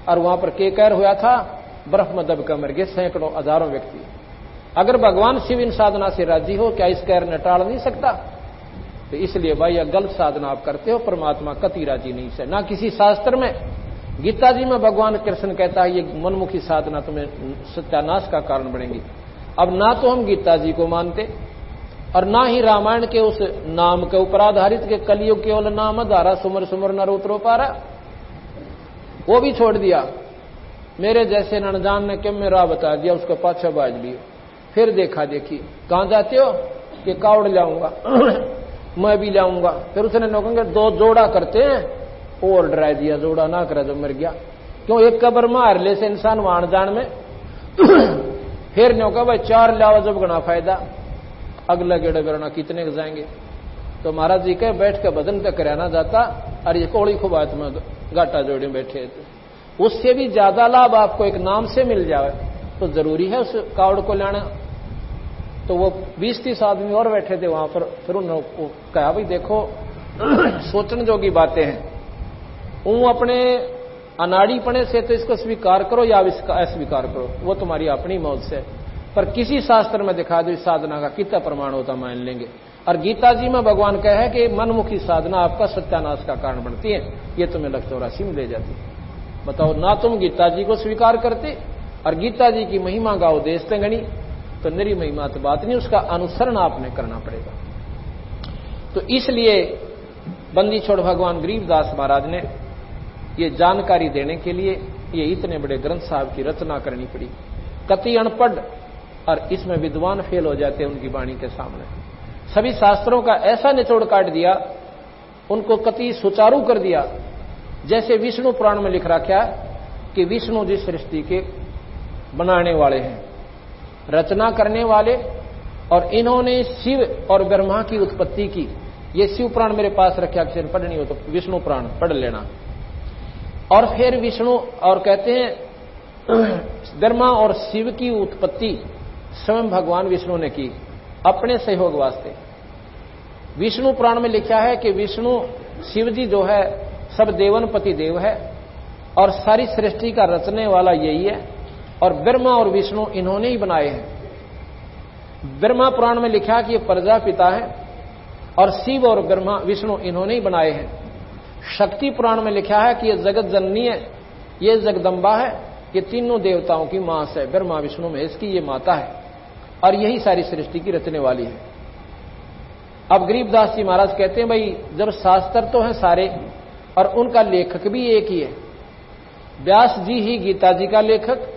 और वहां पर के कहर हुआ था, बर्फ में दबकर मर गए सैकड़ों हजारों व्यक्ति। अगर भगवान शिव इन साधना से राजी हो, क्या इस कहर ने टाल नहीं सकता? तो इसलिए भाई यह गलत साधना आप करते हो, परमात्मा कति राजी नहीं से। ना किसी शास्त्र में, गीता जी में भगवान कृष्ण कहता है ये मनमुखी साधना तुम्हें सत्यानाश का कारण बनेगी। अब ना तो हम गीता जी को मानते और ना ही रामायण के उस नाम के ऊपर आधारित के कलयुग केवल नाम धारा सुमर सुमर नर उतरो पारा, वो भी छोड़ दिया। मेरे जैसे ननजान ने क्यों मेरा बता दिया, उसको पाछा बाज लिए। फिर देखा देखी, कहां जाते हो? कि कावड़ लाऊंगा मैं भी लाऊंगा। फिर उसने नौकंगे 2 जोड़ा करते हैं, और डरा दिया, जोड़ा ना करे जो मर गया। क्यों? एक कबर मार ले से इंसान वाण जान में। फिर नौका भाई 4 लाओ जब गणा फायदा, अगला गेड़ा करना कितने के जाएंगे? तो महाराज जी कहे बैठ के बदन तक कराना जाता, और ये कोड़ी खुबात में गाटा जोड़े बैठे थे। उससे भी ज्यादा लाभ आपको एक नाम से मिल जाए तो जरूरी है उस कावड़ को लाना। तो वो 20-30 आदमी और बैठे थे वहां पर। फिर उन्होंने कहा भाई देखो सोचने जोगी बातें हैं, वो अपने अनाड़ीपने से तो इसको स्वीकार करो या इसका अस्वीकार करो, वो तुम्हारी अपनी मौज से, पर किसी शास्त्र में दिखा दो इस साधना का कितना प्रमाण होता मान लेंगे। और गीता जी में भगवान कहे है कि मनमुखी साधना आपका सत्यानाश का कारण बनती है, ये तुम्हें लग 84 में ले जाती। बताओ, ना तुम गीता जी को स्वीकार करते और गीता जी की महिमा गाओ देश ते गणी, तो निरी महिमा तो बात नहीं, उसका अनुसरण आपने करना पड़ेगा। तो इसलिए बंदी छोड़ भगवान गरीबदास महाराज ने ये जानकारी देने के लिए ये इतने बड़े ग्रंथ साहब की रचना करनी पड़ी। कति अनपढ़ और इसमें विद्वान फेल हो जाते हैं उनकी वाणी के सामने। सभी शास्त्रों का ऐसा निचोड़ काट दिया, उनको कति सुचारू कर दिया। जैसे विष्णु पुराण में लिख रखा है कि विष्णु जी सृष्टि के बनाने वाले हैं, रचना करने वाले, और इन्होंने शिव और ब्रह्मा की उत्पत्ति की। ये शिव पुराण मेरे पास रखा, किसी ने पढ़नी हो तो विष्णु पुराण पढ़ लेना। और फिर विष्णु और कहते हैं ब्रह्मा और शिव की उत्पत्ति स्वयं भगवान विष्णु ने की अपने सहयोग वास्ते। विष्णु पुराण में लिखा है कि विष्णु शिव जी जो है सब देवन पति देव है और सारी सृष्टि का रचने वाला यही है, और ब्रह्मा और विष्णु इन्होंने ही बनाए हैं। ब्रह्मा पुराण में लिखा कि ये प्रजापिता है और शिव और ब्रह्मा विष्णु इन्होंने ही बनाए हैं। शक्ति पुराण में लिखा है कि ये जगत जननी है, ये जगदम्बा है, ये तीनों देवताओं की मां है, ब्रह्मा विष्णु महेश की ये माता है, और यही सारी सृष्टि की रचने वाली है। अब गरीबदास जी महाराज कहते हैं भाई जब शास्त्र तो हैं सारे और उनका लेखक भी एक ही है, व्यास जी ही गीता जी का लेखक,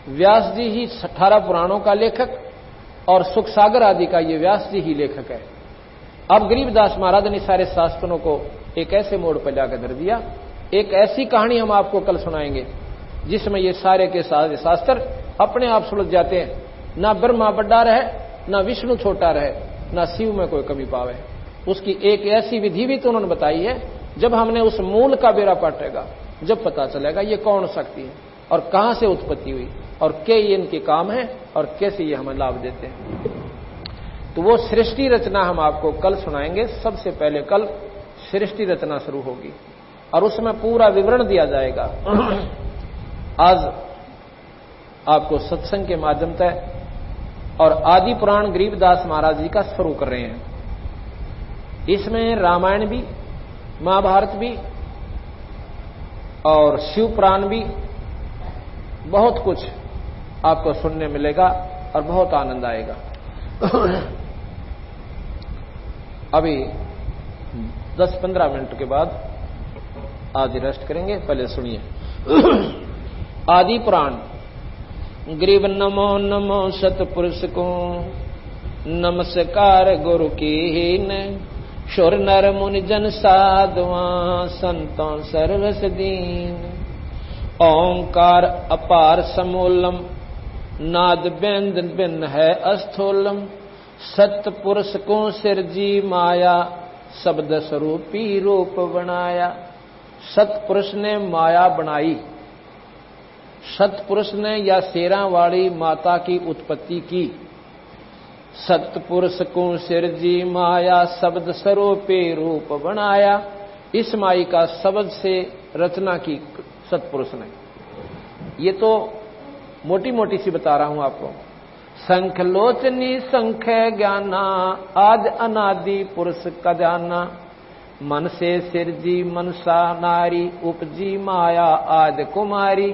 व्यास जी ही 18 पुराणों का लेखक, और सुख सागर आदि का ये व्यास जी ही लेखक है। अब गरीबदास महाराज ने सारे शास्त्रों को एक ऐसे मोड़ पर जाकर धर दिया। एक ऐसी कहानी हम आपको कल सुनाएंगे जिसमें ये सारे के सारे शास्त्र अपने आप सुलझ जाते हैं। ना ब्रह्मा बड़ा रहे, ना विष्णु छोटा रहे, ना शिव में कोई कमी पावे। उसकी एक ऐसी विधि भी तो उन्होंने बताई है, जब हमने उस मूल का बेड़ा पाटेगा जब पता चलेगा ये कौन शक्ति है और कहां से उत्पत्ति हुई और क्या ये इनके काम है और कैसे ये हमें लाभ देते हैं। तो वो सृष्टि रचना हम आपको कल सुनाएंगे। सबसे पहले कल सृष्टि रचना शुरू होगी और उसमें पूरा विवरण दिया जाएगा। आज आपको सत्संग के माध्यम से और आदि पुराण गरीबदास महाराज जी का शुरू कर रहे हैं। इसमें रामायण भी, महाभारत भी और शिव पुराण भी, बहुत कुछ आपको सुनने मिलेगा और बहुत आनंद आएगा। अभी 10-15 मिनट के बाद आज रेस्ट करेंगे, पहले सुनिए। आदि पुराण। गरीब नमो नमो सतपुरुष को, नमस्कार गुरु कीन, शुर नर मुनि जन साधुआ, संतों सर्वस दीन। ओंकार अपार समूलम, नाद बेंद बिन है अस्थूलम, सतपुरुष को सिरजी माया, शब्द स्वरूपी रूप बनाया। सतपुरुष ने माया बनाई, सतपुरुष ने या शेरा वाली माता की उत्पत्ति की। सतपुरुष को सिरजी माया, शब्द स्वरूपी रूप बनाया। इस माई का शब्द से रचना की सतपुरुष ने। ये तो मोटी मोटी सी बता रहा हूं आपको। शंख लोचनी शंख ज्ञाना, आज अनादि पुरुष का जाना। मन से सिरजी मनसा नारी, उपजी माया आदि कुमारी।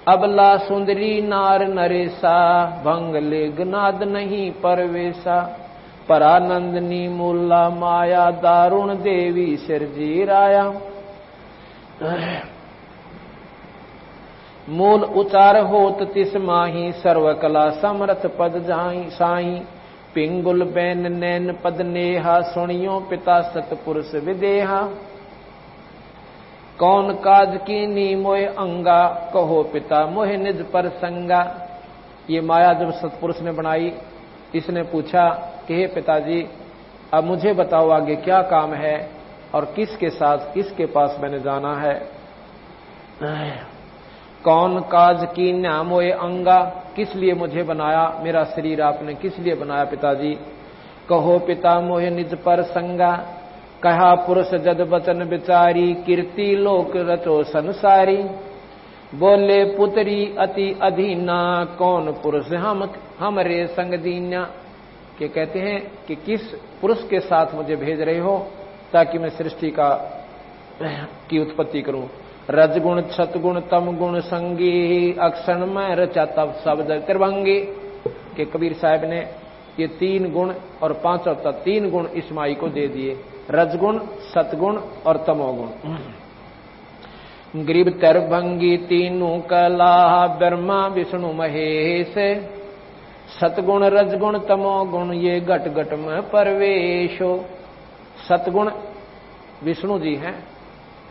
अबला सुंदरी नार नरेसा, भंगले गनाद नहीं परवेशा। परानंदनी मूला माया, दारुण देवी सिरजी राया। मूल उचार होत तिस माही, सर्वकला समर्थ पद जाई साई। पिंगुल बैन नैन पद नेहा, सुनियो पिता सतपुरुष विदेहा। कौन काज कीनी मोय अंगा, कहो पिता मोह निज पर संगा। ये माया जब सतपुरुष ने बनाई, इसने पूछा कि हे पिताजी अब मुझे बताओ आगे क्या काम है और किसके साथ किसके पास मैंने जाना है। कौन काज कीन्या मोय अंगा, किस लिए मुझे बनाया, मेरा शरीर आपने किस लिए बनाया पिताजी। कहो पिता मोह निज पर संगा, कहा पुरुष जद बचन विचारी। कीर्ति लोक रचो संसारी, बोले पुत्री अति अधीना। कौन पुरुष हमरे संग दीन्या। के कहते हैं कि किस पुरुष के साथ मुझे भेज रहे हो ताकि मैं सृष्टि की उत्पत्ति करूं। रजगुण सतगुण तम गुण संगी, अक्षण में रचा तब शब्द त्रिभंगी। के कबीर साहब ने ये 3 गुण और 5 और 3 गुण इस माई को दे दिए, रजगुण सतगुण और तमोगुण। गरीब तरभंगी तीनों कला, ब्रह्मा विष्णु महेश। सतगुण रजगुण तमोगुण ये घट घट में परवेशो। सतगुण विष्णु जी हैं,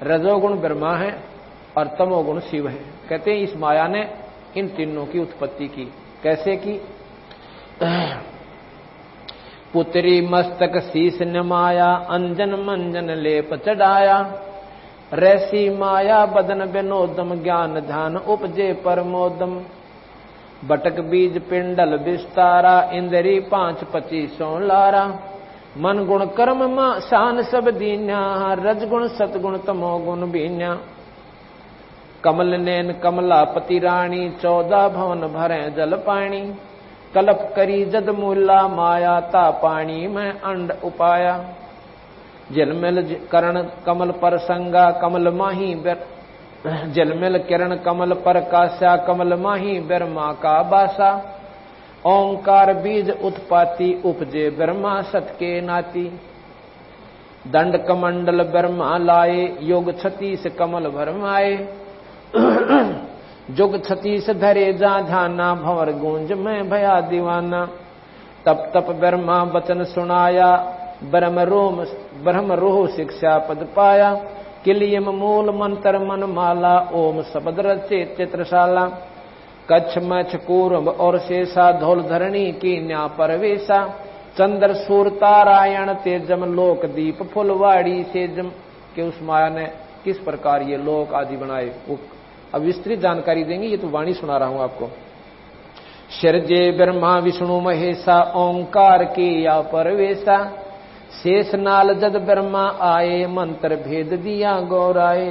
रजोगुण ब्रह्मा है और तमोगुण शिव है। कहते हैं इस माया ने इन तीनों की उत्पत्ति की। कैसे की? पुत्री मस्तक शीस न माया, अंजन मंजन लेप चढ़ाया। रैसी माया बदन विनोदम, ज्ञान ध्यान उपजे परमोदम। बटक बीज पिंडल विस्तारा, इंद्री 5 25 लारा। मन गुण कर्म मां शान सब दीन्या, रजगुण सतगुण तमोगुण बीन्या। कमल नैन कमलापति रानी, 14 भवन भरे जल पानी। कलप करी जद मूला माया, ता पानी में अंड उपाया। जलमिल करण कमल पर संगा, कमल माही जलमिल किरण कमल पर कास्या, कमल माही ब्रह्मा का बासा। ओंकार बीज उत्पाती, उपजे ब्रह्मा सत के नाती। दंड कमंडल ब्रह्मा लाए, योग 36 कमल भरमाए। जुग 36 धरे जा ध्याना, भंवर गूंज में भया दीवाना। तप तप ब्रह्मा वचन सुनाया, ब्रह्म रोह शिक्षा पद पाया। किलियम मूल मंत्र मन माला, ओम शब्द रचे चित्रशाला। कच्छ मच्छ कूर्म और शेषा, धौल धरणी की न्या परवेशा। चंद्र सूर तारायण तेजम, लोक दीप फुलवाड़ी सेजम। के उस माया ने किस प्रकार ये लोक आदि बनाए, वो अब विस्तृत जानकारी देंगे। ये तो वाणी सुना रहा हूं आपको। शरजे ब्रह्मा विष्णु महेशा, ओंकार की या परवेशा। शेष नाल जद ब्रह्मा आए, मंत्र भेद दिया गौराए।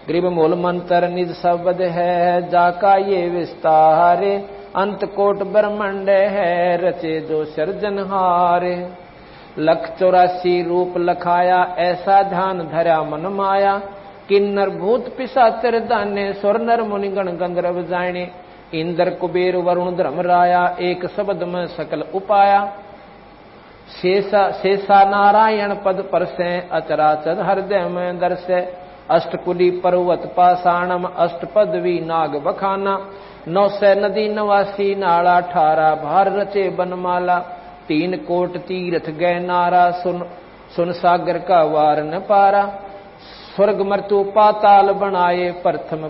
ग्रीब मूल मंत्र निज शब्द है, जाका ये विस्तारे। अंत कोट ब्रह्मंड है, रचे जो सर्जनहारे। 184 रूप लखाया, ऐसा ध्यान धरा मन माया। किन्नर भूत पिशाचर दाने, स्वर नर मुनिगण गंधर्व जाने। इंद्र कुबेर वरुण धर्मराया, एक शब्द में सकल उपाया। शेषा नारायण पद परसे, अचराचर हृदय में दर्शे। अष्टकुली पर्वत पाषाणम, अष्टपदवी नाग बखाना। 900 नदी 89 नाला, 18 भार रचे बनमाला। 3 कोट तीर्थ गए नारा, सुन सागर का वार न पारा। स्वर्ग मृत्यु पाताल बनाए प्रथम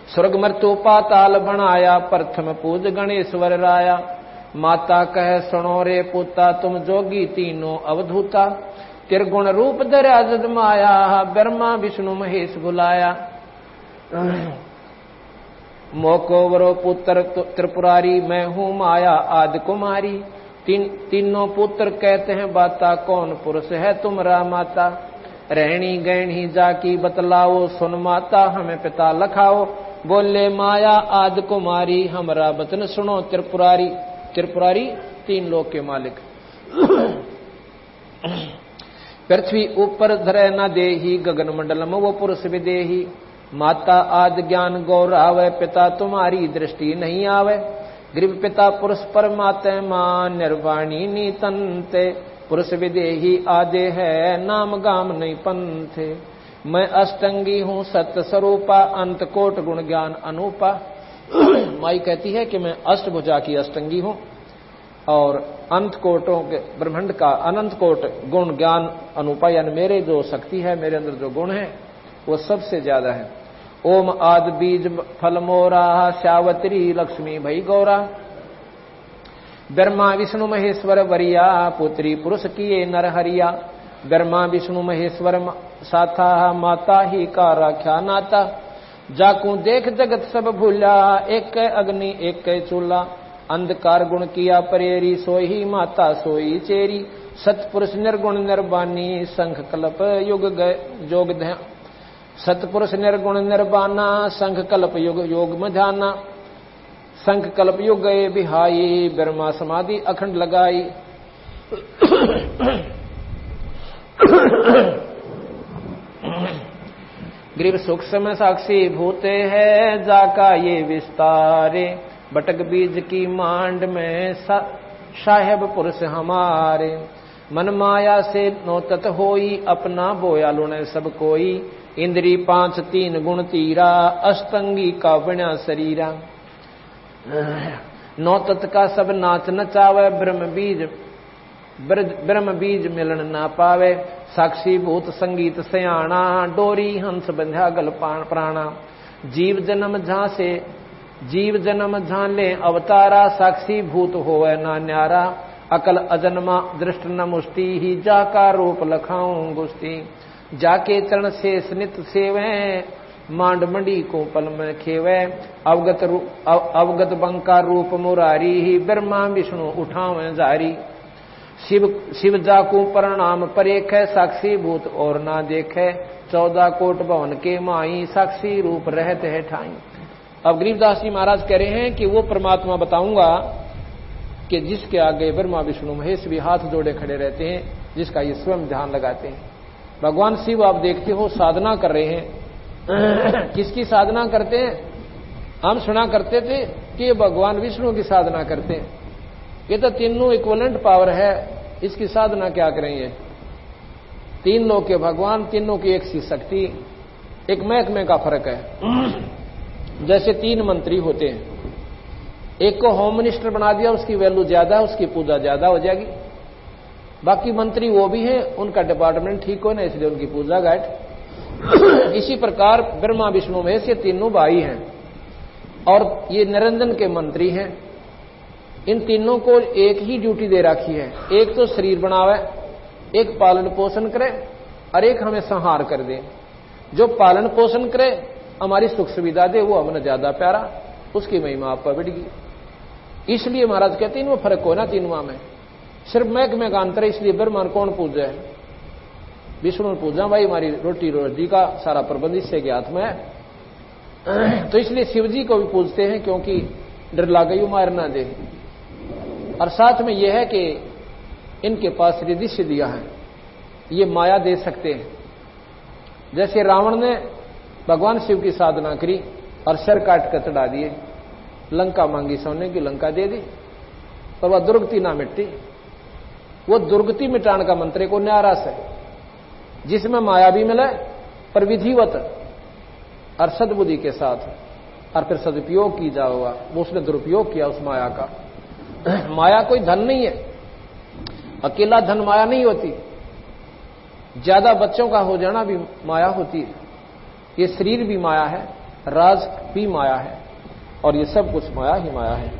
स्वर्ग मृत्यु पाताल बनाया, प्रथम पूज गणेश्वर राया। माता कह सुनो रे पुता, तुम जोगी तीनों अवधूता। त्रिगुण रूप धरा जद माया, ब्रह्मा विष्णु महेश बुलाया। मोको वरो पुत्र त्रिपुरारी, मैं हूं माया आदि कुमारी। तीनों पुत्र कहते हैं बाता, कौन पुरुष है तुमरा माता। रहनी गहनी जाकी बतलाओ, सुन माता हमें पिता लखाओ। बोले माया आदि कुमारी, हमरा वचन सुनो त्रिपुरारी। त्रिपुरारी 3 लोक के मालिक। पृथ्वी ऊपर धरे न देही, गगन मंडलम वो पुरुष विदेही। माता आदि ज्ञान गौरावे, पिता तुम्हारी दृष्टि नहीं आवे। गृह पिता पुरुष परमात्मा, मां निर्वाणी नीतंते। पुरुष विदेही आदे है, नाम गाम नहीं पंथे। मैं अष्टंगी हूँ सत्य स्वरूपा, अंत कोट गुण ज्ञान अनूपा। माई कहती है कि मैं अष्टभुजा की अष्टंगी हूं और अंत कोटों के ब्रह्मांड का अनंत कोट गुण ज्ञान अनूपा, यानी मेरे जो शक्ति है, मेरे अंदर जो गुण है वो सबसे ज्यादा है। ओम आदि बीज फल मोरा, श्यावत्री लक्ष्मी भई गौरा। ब्रह्मा विष्णु महेश्वर वरिया, पुत्री पुरुष किए नर हरिया। ब्रह्मा विष्णु महेश्वर साथा, माता ही का राख्या नाता। जाकू देख जगत सब भूला, एक अग्नि एक चूल्हा। अंधकार गुण किया परेरी, सोई माता सोई चेरी। सतपुरुष निर्गुण निर्बानी, संख कल्प युग जोग ध्यान। सतपुरुष निर्गुण निर्बाना, संख कल्प युग योग में ध्याना। संख कल्प युग गए बिहाई, ब्रह्मा समाधि अखंड लगाई। ग्रीव सूक्ष्म साक्षी भूते है, जाका ये विस्तारे। बटक बीज की मांड में साहेब पुरुष हमारे। मन माया से नोतत होई, अपना बोया लुणे सब कोई। इंद्री 5 3 गुण तीरा, अष्टंगी का बना शरीरा। नौ तत्व का सब नाच नचावे, ब्रह्म बीज मिलन ना पावे, साक्षी भूत संगीत सयाणा, डोरी हंस बंध्या गल प्राणा, जीव जन्म झाले अवतारा, साक्षी भूत होवे ना न्यारा, अकल अजन्मा दृष्ट न मुष्टि ही, जाका रूप लखाऊं गुस्ती, जाके चरण से स्नित सेवे, मांड मंडी को पल में खेवे, अवगत बंका रूप मुरारी ही, ब्रह्मा विष्णु उठावे जारी, शिव जाकू प्रणाम परेख, साक्षी भूत और ना देखे, 14 कोट भवन के माई, साक्षी रूप रहते है ठाई। अब गरीबदास जी महाराज कह रहे हैं कि वो परमात्मा बताऊंगा कि जिसके आगे ब्रह्मा विष्णु महेश भी हाथ जोड़े खड़े रहते हैं, जिसका ये स्वयं ध्यान लगाते हैं। भगवान शिव आप देखते हो साधना कर रहे हैं। किसकी साधना करते हैं? हम सुना करते थे कि भगवान विष्णु की साधना करते हैं। ये तो तीनों इक्विवेलेंट पावर है, इसकी साधना क्या करेंगे? तीन लोग के भगवान, तीनों की एक सी शक्ति, एक महकमे का फर्क है। जैसे 3 मंत्री होते हैं, एक को होम मिनिस्टर बना दिया, उसकी वैल्यू ज्यादा, उसकी पूजा ज्यादा हो जाएगी। बाकी मंत्री वो भी हैं, उनका डिपार्टमेंट ठीक हो ना, इसलिए उनकी पूजा घाट। इसी प्रकार ब्रह्मा विष्णु महेश ये तीनों भाई हैं और ये निरंजन के मंत्री हैं। इन तीनों को एक ही ड्यूटी दे रखी है, एक तो शरीर बनावे, एक पालन पोषण करे और एक हमें संहार कर दे। जो पालन पोषण करे, हमारी सुख सुविधा दे, वो हमें ज्यादा प्यारा, उसकी महिमा आप पर बढ़ेगी। इसलिए महाराज कहते हैं इनमें फर्क हो ना, तीनों में सिर्फ महकमे का अंतर है। इसलिए ब्रह्मा कौन पूजा है? विष्णु पूजा, भाई हमारी रोटी रोजी का सारा प्रबंध इससे के हाथ में है। तो इसलिए शिव जी को भी पूजते हैं, क्योंकि डर लागे यू मार ना दे। और साथ में यह है कि इनके पास रिद्धि सिद्धियां हैं, ये माया दे सकते हैं। जैसे रावण ने भगवान शिव की साधना करी और सिर काट कर चढ़ा दिए, लंका मांगी सोने की, लंका दे दी, पर वह दुर्गति ना मिटती। वो दुर्गति मिटाने का मंत्र को न्यारास है, जिसमें माया भी मिले पर विधिवत और सद्बुद्धि के साथ, और फिर सदुपयोग की जाओगा। वो उसने दुरुपयोग किया उस माया का। माया कोई धन नहीं है, अकेला धन माया नहीं होती, ज्यादा बच्चों का हो जाना भी माया होती है। ये शरीर भी माया है, राज भी माया है, और ये सब कुछ माया ही माया है।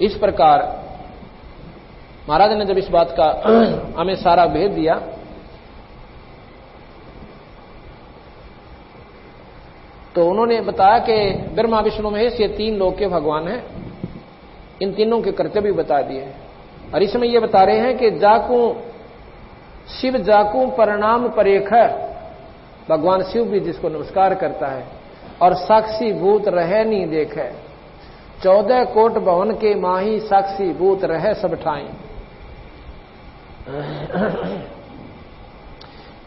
इस प्रकार महाराज ने जब इस बात का हमें सारा भेद दिया, तो उन्होंने बताया कि ब्रह्मा विष्णु महेश ये 3 लोक के भगवान हैं। इन तीनों के कर्तव्य बता दिए, और इसमें ये बता रहे हैं कि जाकू शिव जाकू प्रणाम परेख, भगवान शिव भी जिसको नमस्कार करता है, और साक्षी भूत रहे नहीं देखे, 14 कोट भवन के माही, साक्षी भूत रहे सब ठाई,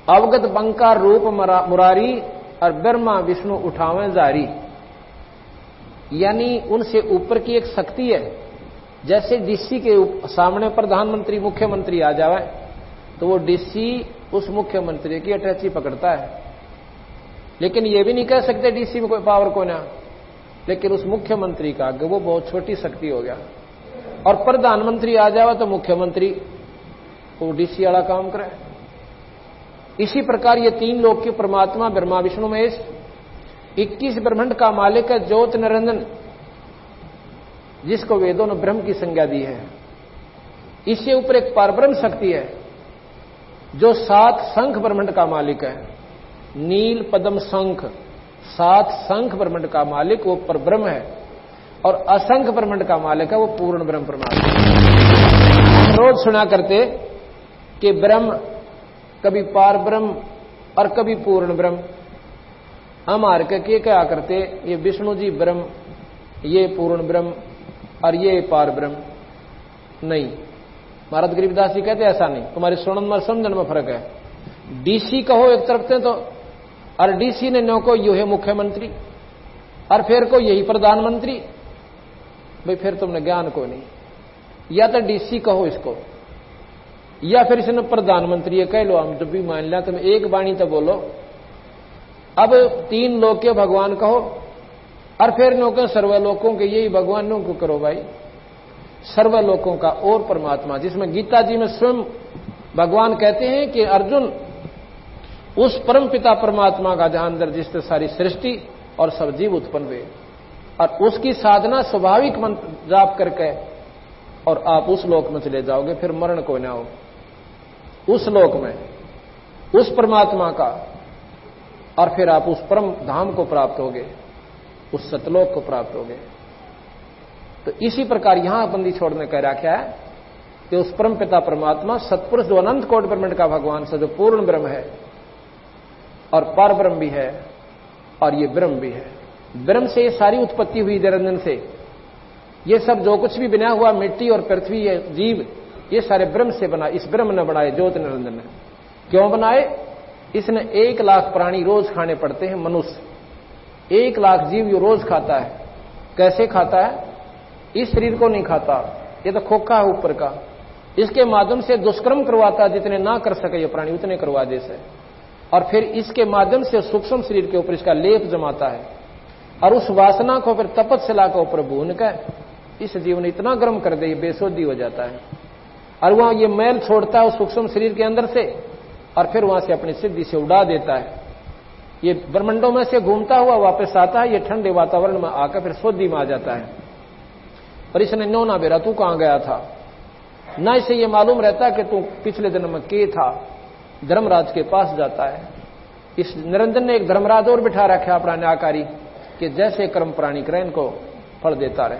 अवगत बंका रूप मुरारी, और ब्रह्मा विष्णु उठावे जारी। यानी उनसे ऊपर की एक शक्ति है। जैसे डीसी के सामने प्रधानमंत्री मुख्यमंत्री आ जावे, तो वो डीसी उस मुख्यमंत्री की अटैची पकड़ता है। लेकिन ये भी नहीं कह सकते डीसी में कोई पावर को ना, लेकिन उस मुख्यमंत्री का आगे वो बहुत छोटी शक्ति हो गया। और प्रधानमंत्री आ जावे तो मुख्यमंत्री वो डीसी वाला काम करे। इसी प्रकार ये 3 लोक के परमात्मा ब्रह्मा विष्णु महेश, 21 ब्रह्मांड का मालिक है ज्योत निरंजन, जिसको वेदों ने ब्रह्म की संज्ञा दी है। इससे ऊपर एक परब्रह्म शक्ति है जो 7 शंख ब्रह्मांड का मालिक है, नील पद्म शंख, 7 शंख ब्रह्मांड का मालिक वो परब्रह्म है। और असंख्य ब्रह्मांड का मालिक है वो पूर्ण ब्रह्म परमात्मा। रोज सुना करते कि ब्रह्म कभी पार ब्रह्म और कभी पूर्ण ब्रह्म। हम हार के क्या करते, ये विष्णु जी ब्रह्म, ये पूर्ण ब्रह्म और ये पार ब्रह्म। नहीं, महाराज गरीबदास जी कहते ऐसा नहीं, तुम्हारे सुनन और समझन में फर्क है। डीसी कहो एक तरफ से तो, और डीसी ने नो को यू है मुख्यमंत्री, और फिर को यही प्रधानमंत्री। भाई फिर तुमने ज्ञान को नहीं, या तो डीसी कहो इसको, या फिर इसने प्रधानमंत्री ये कह लो। हम जब भी मान लिया तुम एक वाणी तो बोलो। अब 3 लोक के भगवान कहो, और फिर नो के सर्वलोकों के यही भगवानों को करो भाई। सर्वलोकों का और परमात्मा, जिसमें गीता जी में स्वयं भगवान कहते हैं कि अर्जुन उस परम पिता परमात्मा का जहां अंदर जिससे सारी सृष्टि और सब जीव उत्पन्न हुए, और उसकी साधना स्वाभाविक मंत्र जाप करके और आप उस लोक में चले जाओगे, फिर मरण को न हो। उस लोक में उस परमात्मा का, और फिर आप उस परम धाम को प्राप्त होगे, उस सतलोक को प्राप्त होगे। तो इसी प्रकार यहां बंदी छोड़ने कह रखा है कि उस परम पिता परमात्मा सत्पुरुष जो अनंत कोटि ब्रह्मांड का भगवान से जो पूर्ण ब्रह्म है और पर ब्रह्म भी है और ये ब्रह्म भी है। ब्रह्म से ये सारी उत्पत्ति हुई निरंजन से। ये सब जो कुछ भी बना हुआ मिट्टी और पृथ्वी ये जीव ये सारे ब्रह्म से बना, इस ब्रह्म ने बनाए, ज्योति निरंजन ने। क्यों बनाए? इसने 1 लाख प्राणी रोज खाने पड़ते हैं। मनुष्य 1 लाख जीव जो रोज खाता है। कैसे खाता है? इस शरीर को नहीं खाता, ये तो खोखा है ऊपर का। इसके माध्यम से दुष्कर्म करवाता, जितने ना कर सके ये प्राणी उतने करवा दे से, और फिर इसके माध्यम से सूक्ष्म शरीर के ऊपर इसका लेप जमाता है, और उस वासना को फिर तपस्या के ऊपर भून कर इस जीवन इतना गर्म कर दे, ये बेसोधी हो जाता है, और वहां ये मैल छोड़ता है उस सूक्ष्म शरीर के अंदर से, और फिर वहां से अपनी सिद्धि से उड़ा देता है। ये ब्रह्मंडों में से घूमता हुआ वापस आता है, ये ठंडे वातावरण में आकर फिर शोधि में आ जाता है। पर इसने नो ना बेरा, तू कहां गया था? ना इसे ये मालूम रहता कि तू पिछले जन्म में के था। धर्मराज के पास जाता है। इस निरंजन ने एक धर्मराज और बिठा रखा अपना न्यायकारी कि जैसे कर्म प्राणी करें इनको फल देता रहे।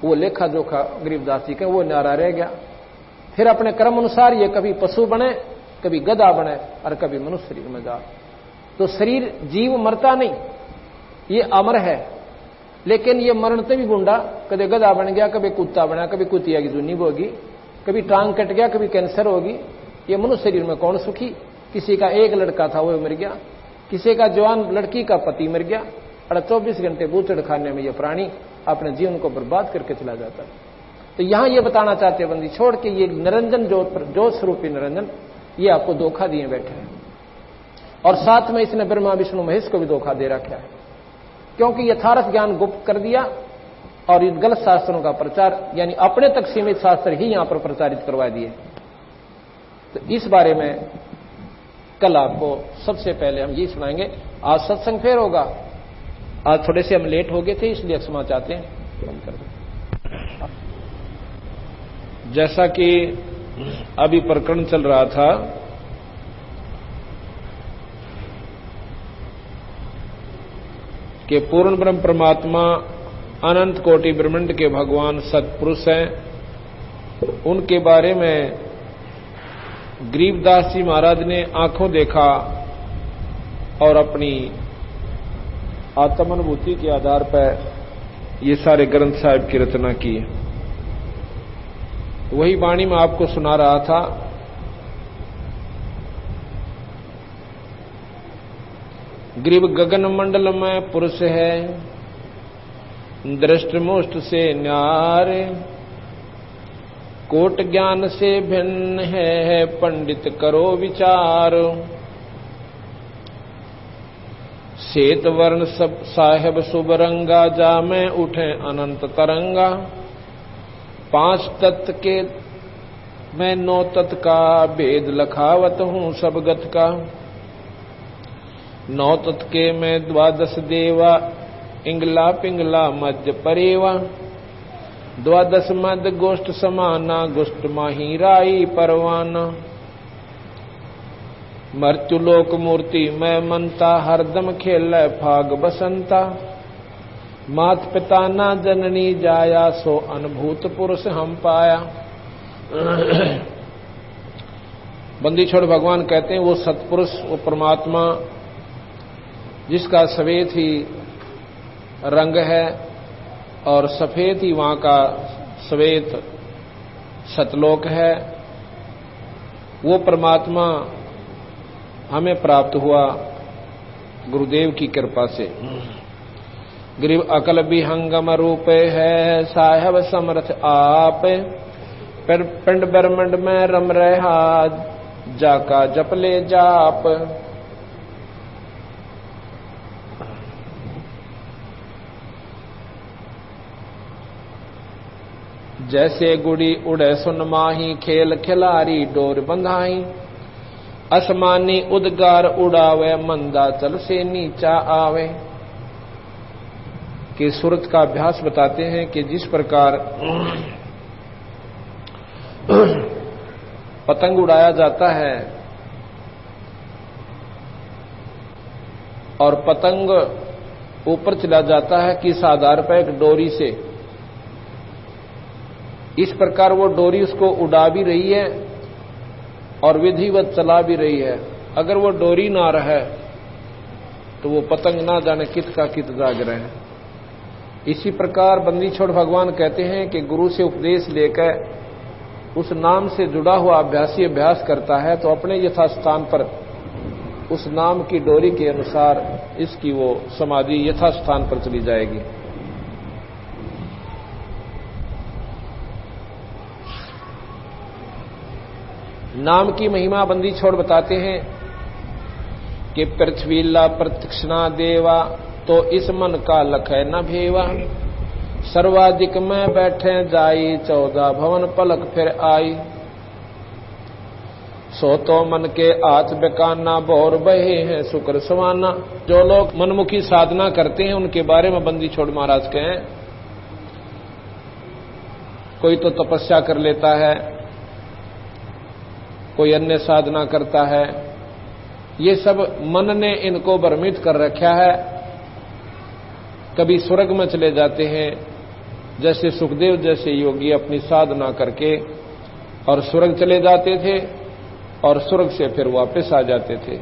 वो लेखा जोखा गरीबदास जी के वो न्यारा रह गया। फिर अपने कर्म अनुसार ये कभी पशु बने, कभी गधा बने, और कभी मनुष्य शरीर में जा। तो शरीर जीव मरता नहीं, ये अमर है, लेकिन ये मरण से भी गुंडा, कभी गधा बन गया, कभी कुत्ता बना, कभी कुतिया की जुनी होगी, कभी टांग कट गया, कभी कैंसर होगी। ये मनुष्य शरीर में कौन सुखी? किसी का एक लड़का था वो मर गया, किसी का जवान लड़की का पति मर गया, और 24 घंटे बूचड़ खाने में ये प्राणी अपने जीवन को बर्बाद करके चला जाता है। तो यहां ये बताना चाहते हैं बंदी छोड़ के ये निरंजन जो स्वरूपी निरंजन ये आपको धोखा दिए बैठे हैं, और साथ में इसने ब्रह्मा विष्णु महेश को भी धोखा दे रखा है, क्योंकि यथार्थ ज्ञान गुप्त कर दिया और इन गलत शास्त्रों का प्रचार, यानी अपने तक सीमित शास्त्र ही यहां पर प्रचारित करवा दिए। तो इस बारे में कल आपको सबसे पहले हम ये सुनाएंगे। आज सत्संग फिर होगा। आज थोड़े से हम लेट हो गए थे, इसलिए क्षमा चाहते हैं, बंद कर दो। जैसा कि अभी प्रकरण चल रहा था, कि पूर्ण ब्रह्म परमात्मा अनंत कोटि ब्रह्मांड के भगवान सत्पुरुष हैं, उनके बारे में गरीबदास जी महाराज ने आंखों देखा और अपनी आत्मानुभूति के आधार पर ये सारे ग्रंथ साहिब की रचना की। वही वाणी में आपको सुना रहा था। ग्रीब गगन मंडल में पुरुष है, दृष्ट मुष्ट से न्यारे, कोट ज्ञान से भिन्न है, पंडित करो विचार। श्वेत वर्ण सब साहेब शुभ रंगा, जा में उठे अनंत तरंगा। 5 तत्व के मैं 9 तत्व का, भेद लखावत हूं सब गत का। 9 तत्व के मैं 12 देवा, इंगला पिंगला मध्य परेवा। 12 मध्य गोष्ठ समाना, गोष्ठ माही राई परवाना। मृत्युलोक मूर्ति मैं मनता, हरदम खेल फाग बसंता। मात पिता ना जननी जाया, सो अनुभूत पुरुष हम पाया। बंदी छोड़ भगवान कहते हैं वो सत्पुरुष, वो परमात्मा जिसका सफेद ही रंग है और सफेद ही वहां का श्वेत सतलोक है, वो परमात्मा हमें प्राप्त हुआ गुरुदेव की कृपा से। गरीब अकल विहंगम रूप है, साहेब समर्थ आप। पिंड ब्रह्मंड में रम रहा, जाका जप ले जाप। जैसे गुड़ी उड़े सुन माही, खेल खिलारी डोर बंधाई। असमानी उद्गार उड़ावे, मंदा चल से नीचा आवे। कि सूरत का अभ्यास बताते हैं कि जिस प्रकार पतंग उड़ाया जाता है और पतंग ऊपर चला जाता है किस आधार पर, एक डोरी से, इस प्रकार वो डोरी उसको उड़ा भी रही है और विधिवत चला भी रही है। अगर वो डोरी ना रहे तो वो पतंग ना जाने कित का कित जाग रहे हैं। इसी प्रकार बंदी छोड़ भगवान कहते हैं कि गुरु से उपदेश लेकर उस नाम से जुड़ा हुआ अभ्यासी अभ्यास करता है तो अपने यथास्थान पर उस नाम की डोरी के अनुसार इसकी वो समाधि यथास्थान पर चली जाएगी। नाम की महिमा बंदी छोड़ बताते हैं कि पृथ्वीला प्रतीक्षणा देवा, तो इस मन का लखै न भेवा। सर्वाधिक में बैठे जाई, 14 भवन पलक फिर आई। सो तो मन के हाथ बेकाना, भौर बहे हैं शुक्र समाना। जो लोग मनमुखी साधना करते हैं उनके बारे में बंदी छोड़ महाराज कहें, कोई तो तपस्या कर लेता है, कोई अन्य साधना करता है, ये सब मन ने इनको भ्रमित कर रखा है। कभी स्वर्ग में चले जाते हैं, जैसे सुखदेव जैसे योगी अपनी साधना करके और स्वर्ग चले जाते थे और स्वर्ग से फिर वापस आ जाते थे।